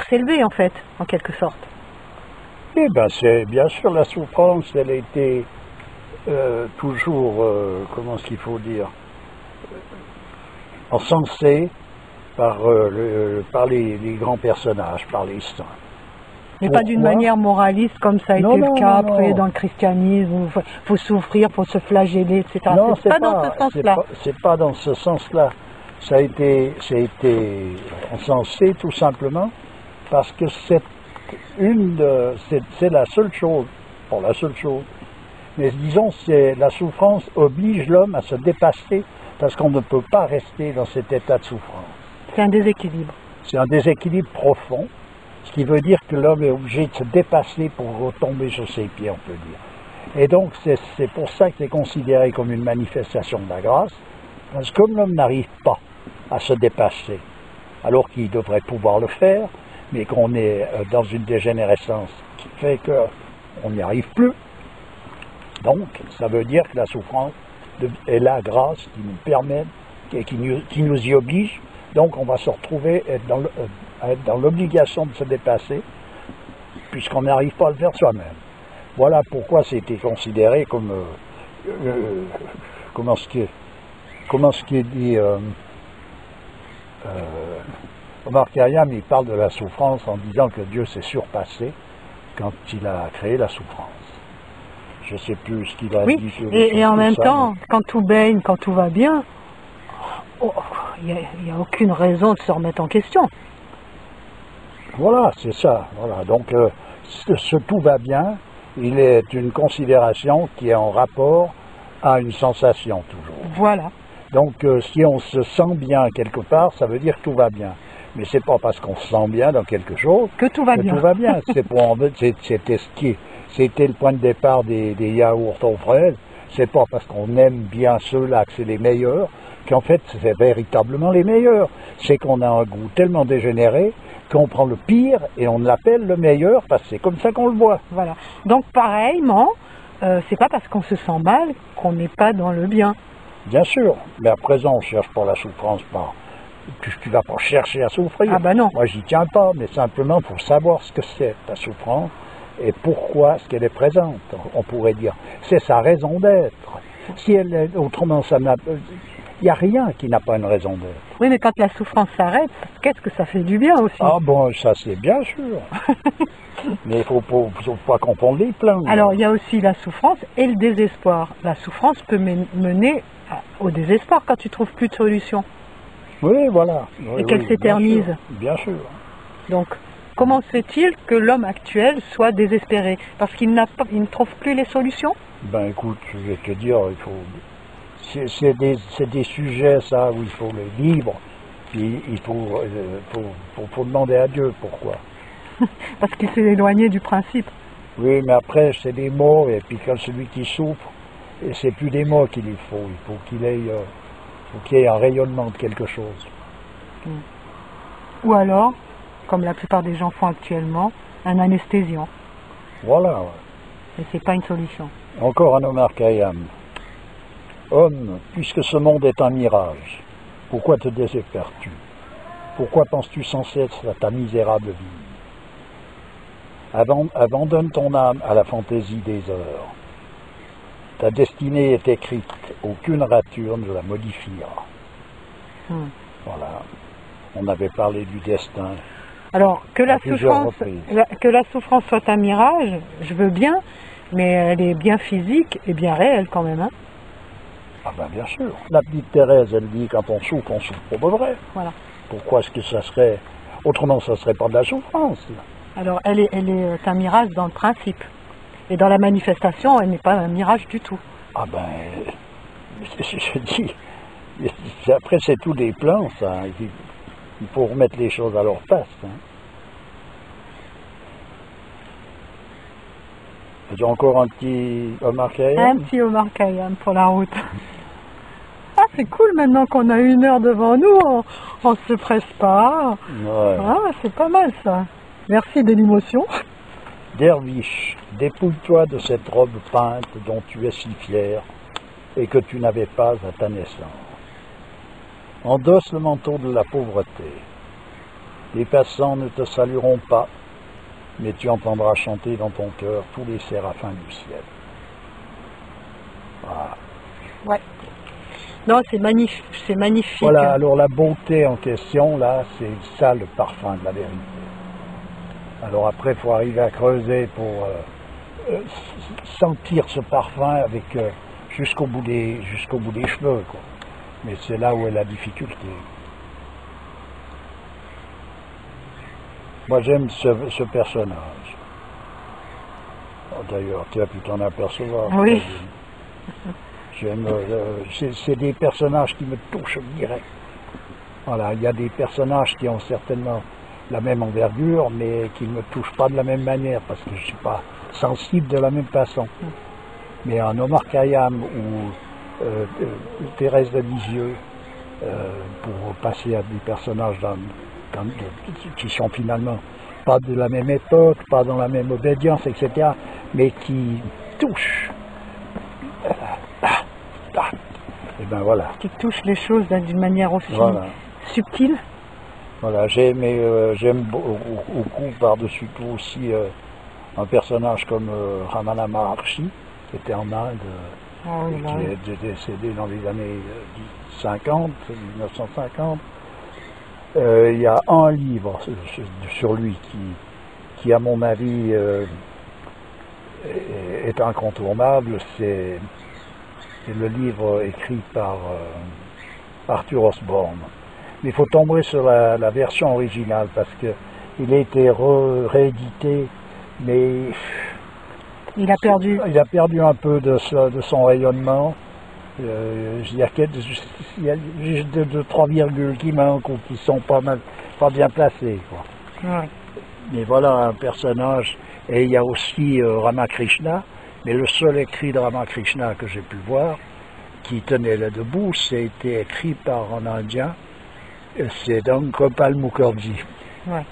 s'élever en fait, en quelque sorte. Eh bien, c'est bien sûr la souffrance, elle a été toujours, comment est-ce qu'il faut dire, encensée par les grands personnages, par les saints. Mais pas d'une manière moraliste comme ça a été le cas après dans le christianisme, où il faut souffrir, il faut se flageller, etc. Non, c'est pas dans ce sens-là. C'est pas dans ce sens-là. Ça a été encensé tout simplement parce que c'est la seule chose, pas la seule chose, mais disons la souffrance oblige l'homme à se dépasser parce qu'on ne peut pas rester dans cet état de souffrance. C'est un déséquilibre. C'est un déséquilibre profond, ce qui veut dire que l'homme est obligé de se dépasser pour retomber sur ses pieds, on peut dire. Et donc c'est pour ça que c'est considéré comme une manifestation de la grâce, parce que comme l'homme n'arrive pas à se dépasser, alors qu'il devrait pouvoir le faire, mais qu'on est dans une dégénérescence qui fait qu'on n'y arrive plus. Donc, ça veut dire que la souffrance est la grâce qui nous permet, qui nous y oblige. Donc, on va se retrouver être dans l'obligation de se dépasser, puisqu'on n'arrive pas à le faire soi-même. Voilà pourquoi c'était considéré comme comment ce qui est dit. Omar Khayyam, il parle de la souffrance en disant que Dieu s'est surpassé quand il a créé la souffrance. Je ne sais plus ce qu'il a dit. Et en même temps, quand tout baigne, quand tout va bien, il n'y a aucune raison de se remettre en question. Voilà, c'est ça. Voilà. Donc, ce tout va bien, il est une considération qui est en rapport à une sensation toujours. Voilà. Donc, si on se sent bien quelque part, ça veut dire que tout va bien. Mais c'est pas parce qu'on se sent bien dans quelque chose que tout va bien. Tout va bien. C'était le point de départ des yaourts aux fraises. C'est pas parce qu'on aime bien ceux-là que c'est les meilleurs qu'en fait c'est véritablement les meilleurs. C'est qu'on a un goût tellement dégénéré qu'on prend le pire et on l'appelle le meilleur parce que c'est comme ça qu'on le voit. Voilà. Donc pareillement, c'est pas parce qu'on se sent mal qu'on n'est pas dans le bien. Bien sûr, mais à présent on cherche pas la souffrance, tu vas pas chercher à souffrir. Ah ben non. Moi j'y tiens pas, mais simplement pour savoir ce que c'est la souffrance et pourquoi est-ce qu'elle est présente. On pourrait dire, c'est sa raison d'être. Si elle est autrement, il n'y a rien qui n'a pas une raison d'être. Oui, mais quand la souffrance s'arrête, qu'est-ce que ça fait du bien aussi. Ah bon, ça c'est bien sûr. Mais il faut pas confondre les plans. Alors il y a aussi la souffrance et le désespoir. La souffrance peut mener au désespoir quand tu trouves plus de solution. Oui, voilà. Et qu'elle s'éternise. Bien sûr. Donc, comment se fait-il que l'homme actuel soit désespéré? Parce qu'il ne trouve plus les solutions? Ben écoute, je vais te dire, c'est des sujets ça où il faut les vivre, puis il faut demander à Dieu pourquoi. Parce qu'il s'est éloigné du principe. Oui, mais après c'est des mots, et puis quand celui qui souffre, et c'est plus des mots qu'il faut, il faut qu'il y ait un rayonnement de quelque chose. Ou alors, comme la plupart des gens font actuellement, un anesthésiant. Voilà. Ouais. Et c'est pas une solution. Encore un Omar Khayyam. Homme, puisque ce monde est un mirage, pourquoi te désespères-tu? Pourquoi penses-tu sans cesse à ta misérable vie? Abandonne ton âme à la fantaisie des heures. Ta destinée est écrite, aucune rature ne la modifiera. Voilà. On avait parlé du destin. Alors, que la souffrance soit un mirage, je veux bien, mais elle est bien physique et bien réelle quand même. Hein. Ah ben bien sûr. La petite Thérèse, elle dit quand on souffre pour de vrai. Voilà. Pourquoi est-ce que ça serait... Autrement, ça ne serait pas de la souffrance. Alors, elle est un mirage dans le principe. Et dans la manifestation, elle n'est pas un mirage du tout. Ah ben, je dis, après c'est tout des plans, ça. Il faut remettre les choses à leur place. Hein. J'ai encore un petit Omar Khayyam. Un petit Omar Khayyam pour la route. Ah, c'est cool maintenant qu'on a 1 heure devant nous, on se presse pas. Ouais. Ah, c'est pas mal ça. Merci de l'émotion. Derviche, dépouille-toi de cette robe peinte dont tu es si fier et que tu n'avais pas à ta naissance. Endosse le manteau de la pauvreté. Les passants ne te salueront pas, mais tu entendras chanter dans ton cœur tous les séraphins du ciel. Voilà. Ouais. Non, c'est magnifique. C'est magnifique. Voilà, alors la beauté en question, là, c'est ça le parfum de la vérité. Alors après, il faut arriver à creuser pour sentir ce parfum avec jusqu'au bout des cheveux, quoi. Mais c'est là où est la difficulté. Moi, j'aime ce personnage. Oh, d'ailleurs, tu as pu t'en apercevoir. Oui. J'aime. C'est des personnages qui me touchent direct. Voilà, il y a des personnages qui ont certainement la même envergure, mais qui ne me touchent pas de la même manière, parce que je ne suis pas sensible de la même façon. Mais un Omar Khayyam ou Thérèse de Lisieux, pour passer à des personnages qui sont finalement pas de la même époque, pas dans la même obédience, etc., mais qui touchent. Et ben voilà. Qui touche les choses d'une manière aussi Voilà. subtile. Voilà, j'aime beaucoup par-dessus tout aussi un personnage comme Ramana Maharshi, qui était en Inde, qui est décédé dans les années 50, 1950. Il y a un livre sur lui qui à mon avis, est incontournable, c'est le livre écrit par Arthur Osborne. Mais il faut tomber sur la version originale parce qu'il a été réédité, mais il a perdu un peu de son rayonnement. Il y a juste 2-3 virgules qui manquent ou qui sont pas bien placées, quoi. Ouais. Mais voilà un personnage. Et il y a aussi Ramakrishna, mais le seul écrit de Ramakrishna que j'ai pu voir, qui tenait là debout, c'était écrit par un Indien, c'est donc Gopal Mukherjee, ouais.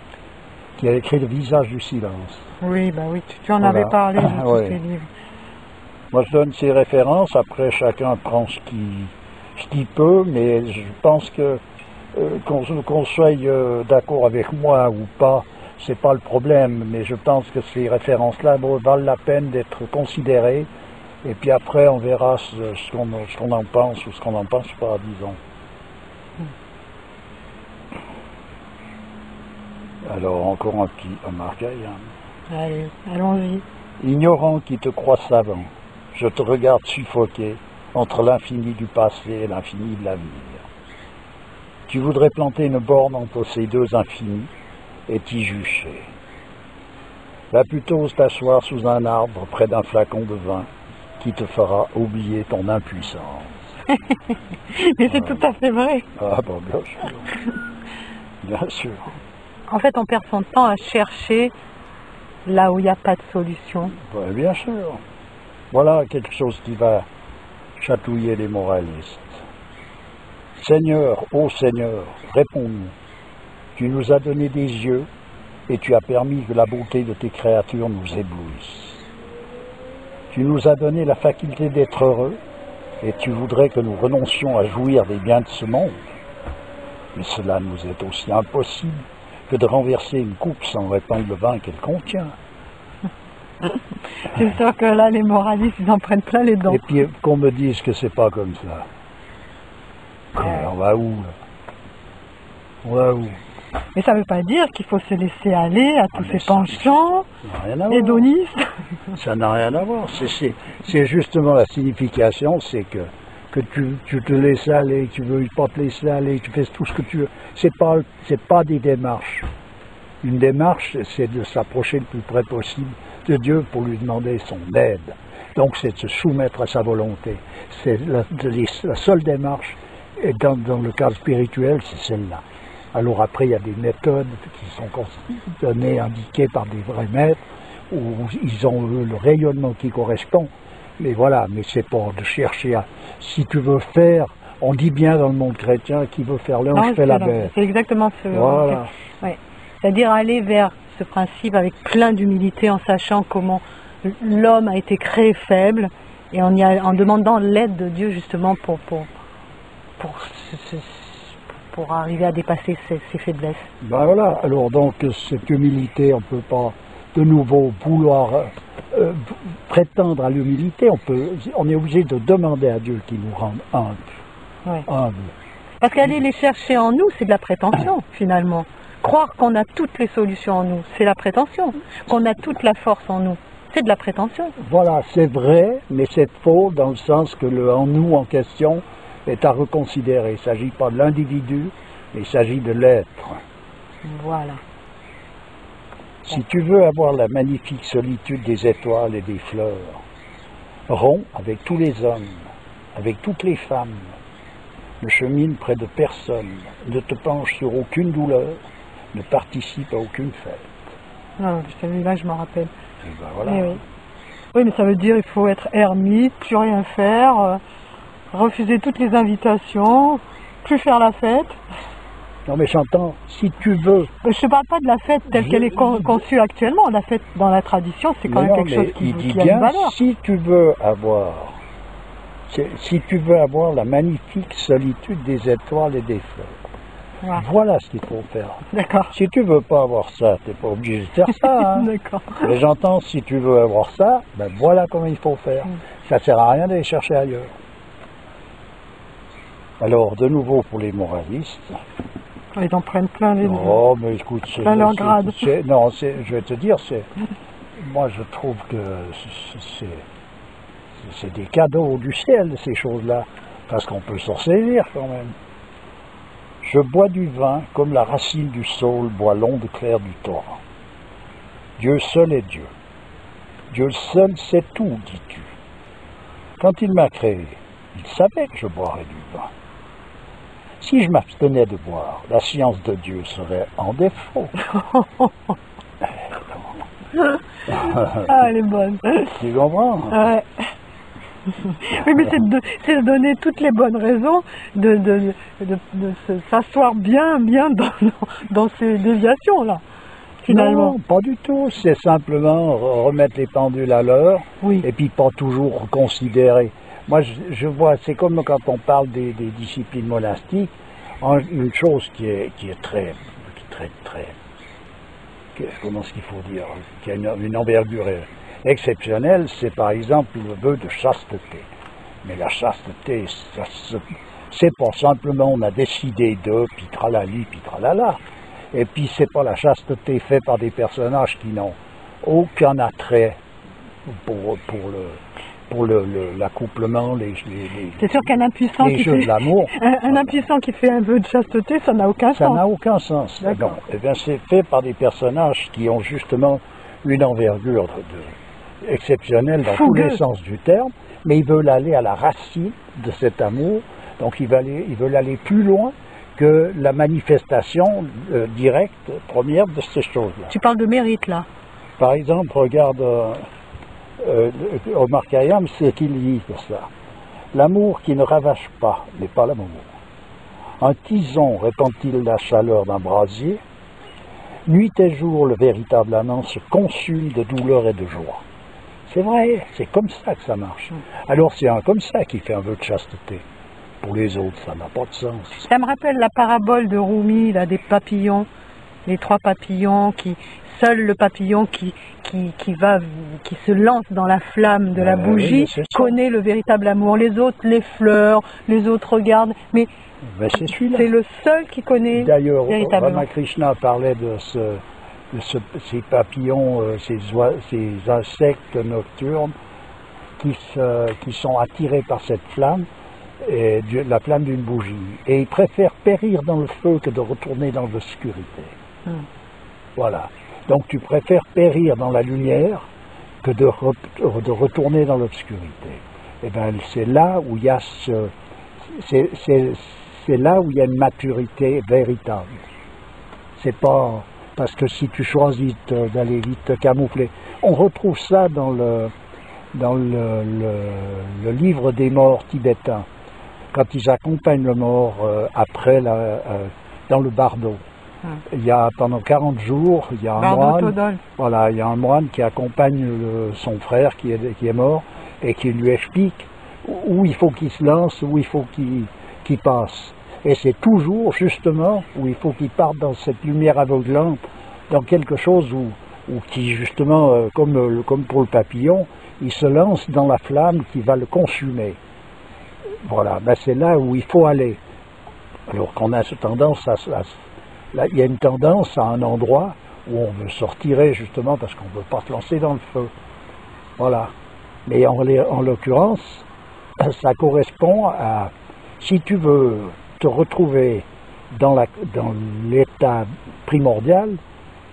qui a écrit Le visage du silence. Oui, bah oui, tu en avais parlé de tous Ouais. ces livres. Moi je donne ces références, après chacun prend ce qu'il peut, mais je pense que qu'on soit d'accord avec moi ou pas, c'est pas le problème, mais je pense que ces références-là valent la peine d'être considérées, et puis après on verra ce qu'on en pense ou ce qu'on n'en pense pas, disons. Alors encore un petit Omar Khayyam. Allez, allons-y. Ignorant qui te croit savant, je te regarde suffoquer entre l'infini du passé et l'infini de l'avenir. Tu voudrais planter une borne entre ces deux infinis et t'y jucher. Va plutôt t'asseoir sous un arbre près d'un flacon de vin qui te fera oublier ton impuissance. Mais c'est tout à fait vrai. Ah bon, bien sûr. Bien sûr. En fait, on perd son temps à chercher là où il n'y a pas de solution. Ouais, bien sûr. Voilà quelque chose qui va chatouiller les moralistes. Seigneur, ô Seigneur, réponds-nous. Tu nous as donné des yeux et tu as permis que la beauté de tes créatures nous éblouisse. Tu nous as donné la faculté d'être heureux et tu voudrais que nous renoncions à jouir des biens de ce monde. Mais cela nous est aussi impossible que de renverser une coupe sans répandre le vin qu'elle contient. C'est sûr que là, les moralistes, ils en prennent plein les dents. Et puis qu'on me dise que c'est pas comme ça. On va où, là? On va où? Mais ça ne veut pas dire qu'il faut se laisser aller à tous ces penchants, hédonistes. Ça n'a rien à voir. C'est justement la signification, c'est que tu te laisses aller, tu veux pas te laisser aller, tu fais tout ce que tu veux. C'est pas des démarches. Une démarche, c'est de s'approcher le plus près possible de Dieu pour lui demander son aide. Donc c'est de se soumettre à sa volonté. C'est la seule démarche, et dans le cadre spirituel, c'est celle-là. Alors après, il y a des méthodes qui sont données, indiquées par des vrais maîtres, où ils ont le rayonnement qui correspond. Mais voilà, mais c'est pas de chercher à... Si tu veux faire, on dit bien dans le monde chrétien, qui veut faire l'ange fait la bête. C'est exactement ce... Voilà. Ouais. C'est-à-dire aller vers ce principe avec plein d'humilité, en sachant comment l'homme a été créé faible, et en demandant l'aide de Dieu justement pour arriver à dépasser ses faiblesses. Ben voilà, alors donc cette humilité, on ne peut pas de nouveau vouloir prétendre à l'humilité, on est obligé de demander à Dieu qu'il nous rende humbles. Parce qu'aller les chercher en nous, c'est de la prétention finalement. Croire qu'on a toutes les solutions en nous, c'est la prétention. Qu'on a toute la force en nous, c'est de la prétention. Voilà, c'est vrai, mais c'est faux dans le sens que le en nous en question est à reconsidérer. Il ne s'agit pas de l'individu, mais il s'agit de l'être. Voilà. Si tu veux avoir la magnifique solitude des étoiles et des fleurs, romps avec tous les hommes, avec toutes les femmes, ne chemine près de personne, ne te penche sur aucune douleur, ne participe à aucune fête. Non, celui-là, je m'en rappelle. Et ben voilà. Oui, mais ça veut dire qu'il faut être ermite, plus rien faire, refuser toutes les invitations, plus faire la fête. Non mais j'entends, si tu veux... Je ne parle pas de la fête telle qu'elle est conçue actuellement. La fête dans la tradition, c'est quand même quelque chose qui a une valeur. Si tu veux avoir la magnifique solitude des étoiles et des fleurs, voilà ce qu'il faut faire. D'accord. Si tu veux pas avoir ça, tu n'es pas obligé de faire ça. Hein. D'accord. Mais j'entends, si tu veux avoir ça, ben voilà comment il faut faire. Ça ne sert à rien d'aller chercher ailleurs. Alors, de nouveau pour les moralistes... Ils en prennent plein les... Oh, mais écoute, plein leur grade. Non, je vais te dire, moi je trouve que c'est des cadeaux du ciel, ces choses-là, parce qu'on peut s'en servir quand même. Je bois du vin comme la racine du saule boit l'onde claire du torrent. Dieu seul est Dieu. Dieu seul sait tout, dis-tu. Quand il m'a créé, il savait que je boirais du vin. Si je m'abstenais de boire, la science de Dieu serait en défaut. Ah, elle est bonne. Tu comprends? Ouais. Oui, mais c'est de donner toutes les bonnes raisons de s'asseoir bien dans ces déviations-là, finalement. Non, pas du tout. C'est simplement remettre les pendules à l'heure, et puis pas toujours considérer. Moi, je vois, c'est comme quand on parle des disciplines monastiques, une chose qui est très, comment est-ce qu'il faut dire, qui a une envergure exceptionnelle, c'est par exemple le vœu de chasteté. Mais la chasteté, c'est pas simplement on a décidé de, puis tralali, puis tralala. Et puis c'est pas la chasteté faite par des personnages qui n'ont aucun attrait pour l'accouplement, c'est sûr qu'un impuissant les jeux de l'amour. Un impuissant qui fait un vœu de chasteté, ça n'a aucun sens. Ça n'a aucun sens. Non. Eh bien, c'est fait par des personnages qui ont justement une envergure exceptionnelle dans tous les sens du terme, mais ils veulent aller à la racine de cet amour, donc ils veulent aller plus loin que la manifestation directe, première de ces choses-là. Tu parles de mérite, là. Par exemple, regarde Omar Khayyam, c'est qu'il dit pour ça. L'amour qui ne ravage pas n'est pas l'amour. Un tison répand-il la chaleur d'un brasier. Nuit et jour, le véritable amant se consume de douleur et de joie. C'est vrai, c'est comme ça que ça marche. Alors c'est un comme ça qui fait un vœu de chasteté. Pour les autres, ça n'a pas de sens. Ça me rappelle la parabole de Rumi, là, des papillons, les 3 papillons seul le papillon qui se lance dans la flamme de la bougie connaît le véritable amour. Les autres, les fleurs, les autres regardent, mais c'est celui-là. C'est le seul qui connaît véritablement. D'ailleurs, Ramakrishna parlait de ces papillons, ces insectes nocturnes qui sont attirés par cette flamme, la flamme d'une bougie. Et ils préfèrent périr dans le feu que de retourner dans l'obscurité. Voilà. Donc tu préfères périr dans la lumière que de retourner dans l'obscurité. Et bien c'est là où il y a c'est là où il y a une maturité véritable. C'est pas parce que si tu choisis d'aller vite te camoufler. On retrouve ça dans le livre des morts tibétains, quand ils accompagnent le mort après dans le bardo. Il y a pendant 40 jours, il y a un moine, voilà, il y a un moine qui accompagne son frère qui est mort et qui lui explique où il faut qu'il se lance, où il faut qu'il passe. Et c'est toujours justement où il faut qu'il parte dans cette lumière aveuglante, dans quelque chose où qui justement, comme pour le papillon, il se lance dans la flamme qui va le consumer. Voilà, ben c'est là où il faut aller. Alors qu'on a cette tendance là, il y a une tendance à un endroit où on veut sortir justement parce qu'on ne veut pas se lancer dans le feu. Voilà. Mais en l'occurrence, ça correspond à, si tu veux te retrouver dans l'état primordial,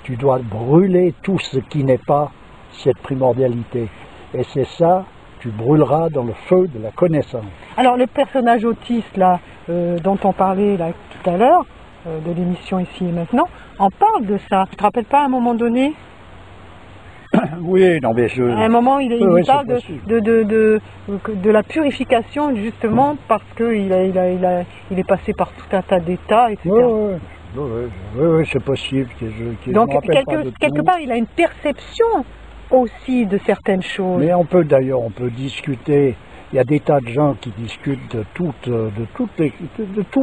tu dois brûler tout ce qui n'est pas cette primordialité. Et c'est ça, tu brûleras dans le feu de la connaissance. Alors le personnage autiste là, dont on parlait là, tout à l'heure, de l'émission Ici et Maintenant, en parle de ça. Tu te rappelles pas à un moment donné? Oui, non mais à un moment, il parle de la purification, justement, parce qu'il il est passé par tout un tas d'états, etc. Oui, c'est possible. Donc, quelque part, il a une perception aussi de certaines choses. Mais on peut discuter. Il y a des tas de gens qui discutent de tout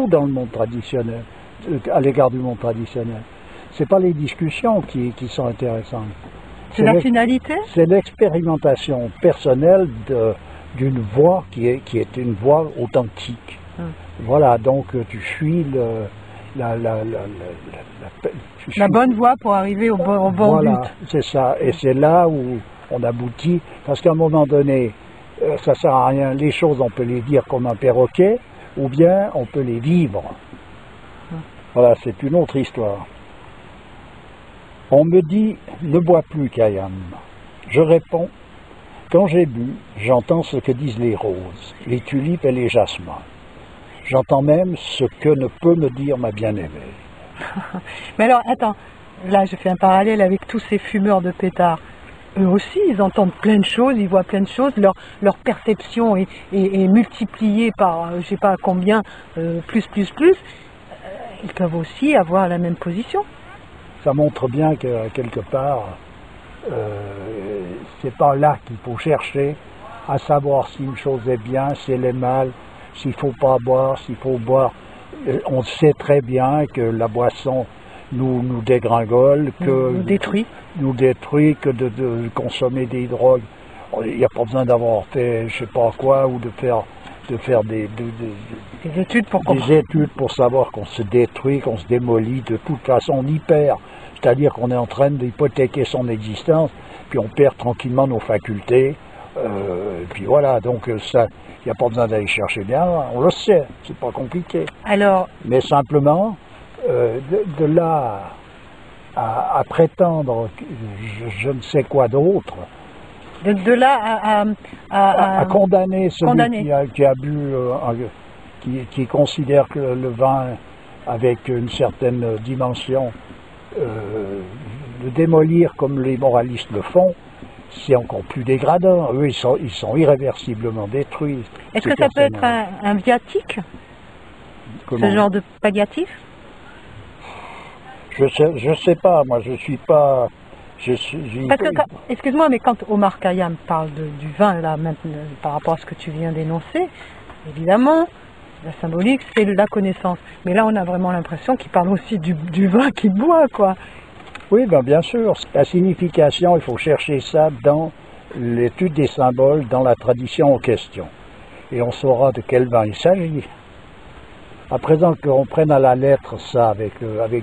dans le monde traditionnel, à l'égard du monde traditionnel. C'est pas les discussions qui sont intéressantes. C'est la finalité? C'est l'expérimentation personnelle d'une voix qui est une voix authentique. Voilà, donc tu suis la bonne voie pour arriver au bon voilà, but. C'est ça, et c'est là où on aboutit, parce qu'à un moment donné, ça sert à rien, les choses on peut les dire comme un perroquet, ou bien on peut les vivre. Voilà, c'est une autre histoire. On me dit, ne bois plus, Khayyam. Je réponds, quand j'ai bu, j'entends ce que disent les roses, les tulipes et les jasmins. J'entends même ce que ne peut me dire ma bien-aimée. Mais alors, attends, là je fais un parallèle avec tous ces fumeurs de pétards. Eux aussi, ils entendent plein de choses, ils voient plein de choses, leur perception est multipliée par, je sais pas combien, plus. Ils peuvent aussi avoir la même position. Ça montre bien que quelque part, c'est pas là qu'il faut chercher à savoir si une chose est bien, si elle est mal, s'il faut pas boire, s'il faut boire. On sait très bien que la boisson nous dégringole, que nous détruit, que de consommer des drogues. Il n'y a pas besoin d'avoir fait je sais pas quoi ou de faire des études pour savoir qu'on se détruit, qu'on se démolit. De toute façon, on y perd. C'est-à-dire qu'on est en train d'hypothéquer son existence, puis on perd tranquillement nos facultés. Puis voilà, donc ça, il n'y a pas besoin d'aller chercher bien, on le sait, c'est pas compliqué. Alors, mais simplement, de là à prétendre je ne sais quoi d'autre, de là à condamner celui qui a bu, qui considère que le vin avec une certaine dimension, le démolir comme les moralistes le font, c'est encore plus dégradant. Eux, ils sont irréversiblement détruits. Est-ce que ça peut être un viatique? Comment? Ce genre de palliatif? Je sais pas, moi je suis pas... Parce que, excuse-moi, mais quand Omar Khayyam parle du vin, là, maintenant, par rapport à ce que tu viens d'énoncer, évidemment, la symbolique, c'est la connaissance. Mais là, on a vraiment l'impression qu'il parle aussi du vin qu'il boit, quoi. Oui, ben bien sûr. La signification, il faut chercher ça dans l'étude des symboles, dans la tradition en question. Et on saura de quel vin il s'agit. À présent qu'on prenne à la lettre ça avec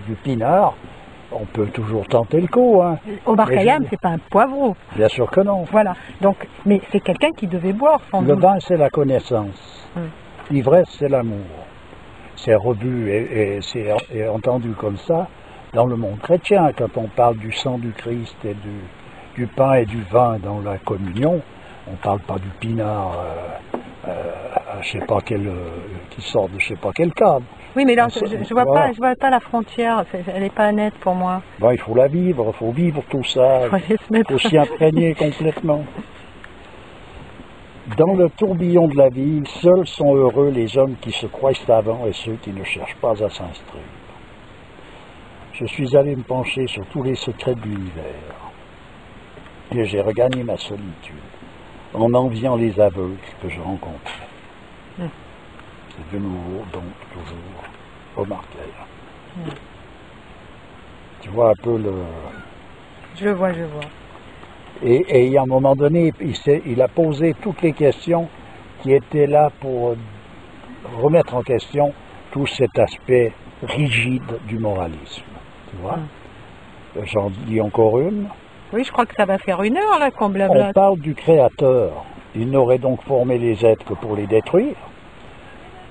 du pinard, on peut toujours tenter le coup. Hein. Omar Khayyam, c'est pas un poivreau. Bien sûr que non. Voilà. Donc, mais c'est quelqu'un qui devait boire, sans doute. Le vin, c'est la connaissance. L'ivresse, c'est l'amour. C'est revu et c'est entendu comme ça dans le monde chrétien, quand on parle du sang du Christ et du du pain et du vin dans la communion, on ne parle pas du pinard je sais pas quel, qui sort de je sais pas quel cadre. Oui, mais là, je vois voilà. pas, je vois pas la frontière, elle n'est pas nette pour moi. Ben, il faut la vivre, il faut vivre tout ça, il faut s'y imprégner complètement. Dans le tourbillon de la vie, seuls sont heureux les hommes qui se croient savants et ceux qui ne cherchent pas à s'instruire. Je suis allé me pencher sur tous les secrets de l'univers et j'ai regagné ma solitude en enviant les aveugles que je rencontrais. C'est de nouveau, donc, toujours, Omar Khayyam. Tu vois un peu le... Je vois. Et à un moment donné, il a posé toutes les questions qui étaient là pour remettre en question tout cet aspect rigide du moralisme. Tu vois? J'en dis encore une. Oui, je crois que ça va faire 1 heure là qu'on blablate. On parle du Créateur. Il n'aurait donc formé les êtres que pour les détruire,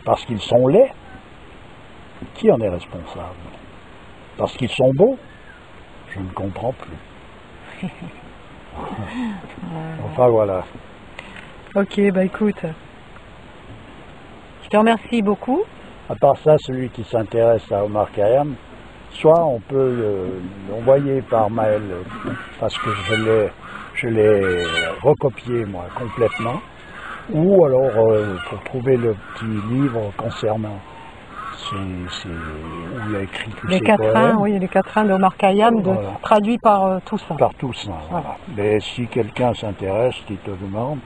parce qu'ils sont laids. Qui en est responsable? Parce qu'ils sont beaux? Je ne comprends plus. Enfin voilà. Ok, bah écoute, je te remercie beaucoup. À part ça, celui qui s'intéresse à Omar Khayyam, soit on peut l'envoyer par mail, parce que je l'ai recopié moi complètement, ou alors pour trouver le petit livre concernant où il a écrit tous les ses quatrains, poèmes. oui, les quatrains d'Omar Khayyam, Voilà. traduits par Toussaint. Par Toussaint, voilà. Voilà. Mais si quelqu'un s'intéresse, qui te demande,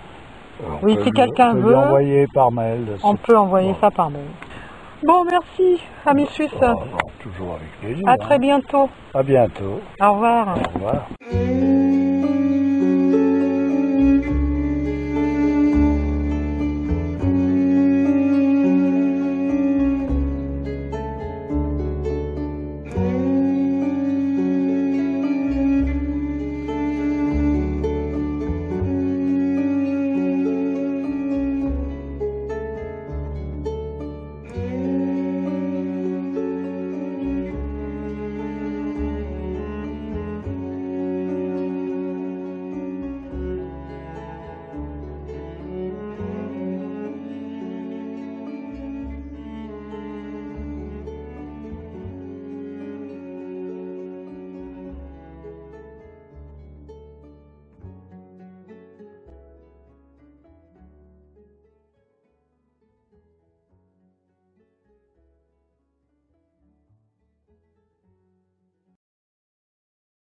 on Oui, peut si quelqu'un lui veut, envoyer par mail. on peut envoyer ça par mail. Bon, merci, amis suisses. Toujours avec plaisir. À très bientôt. À bientôt. Au revoir. Au revoir.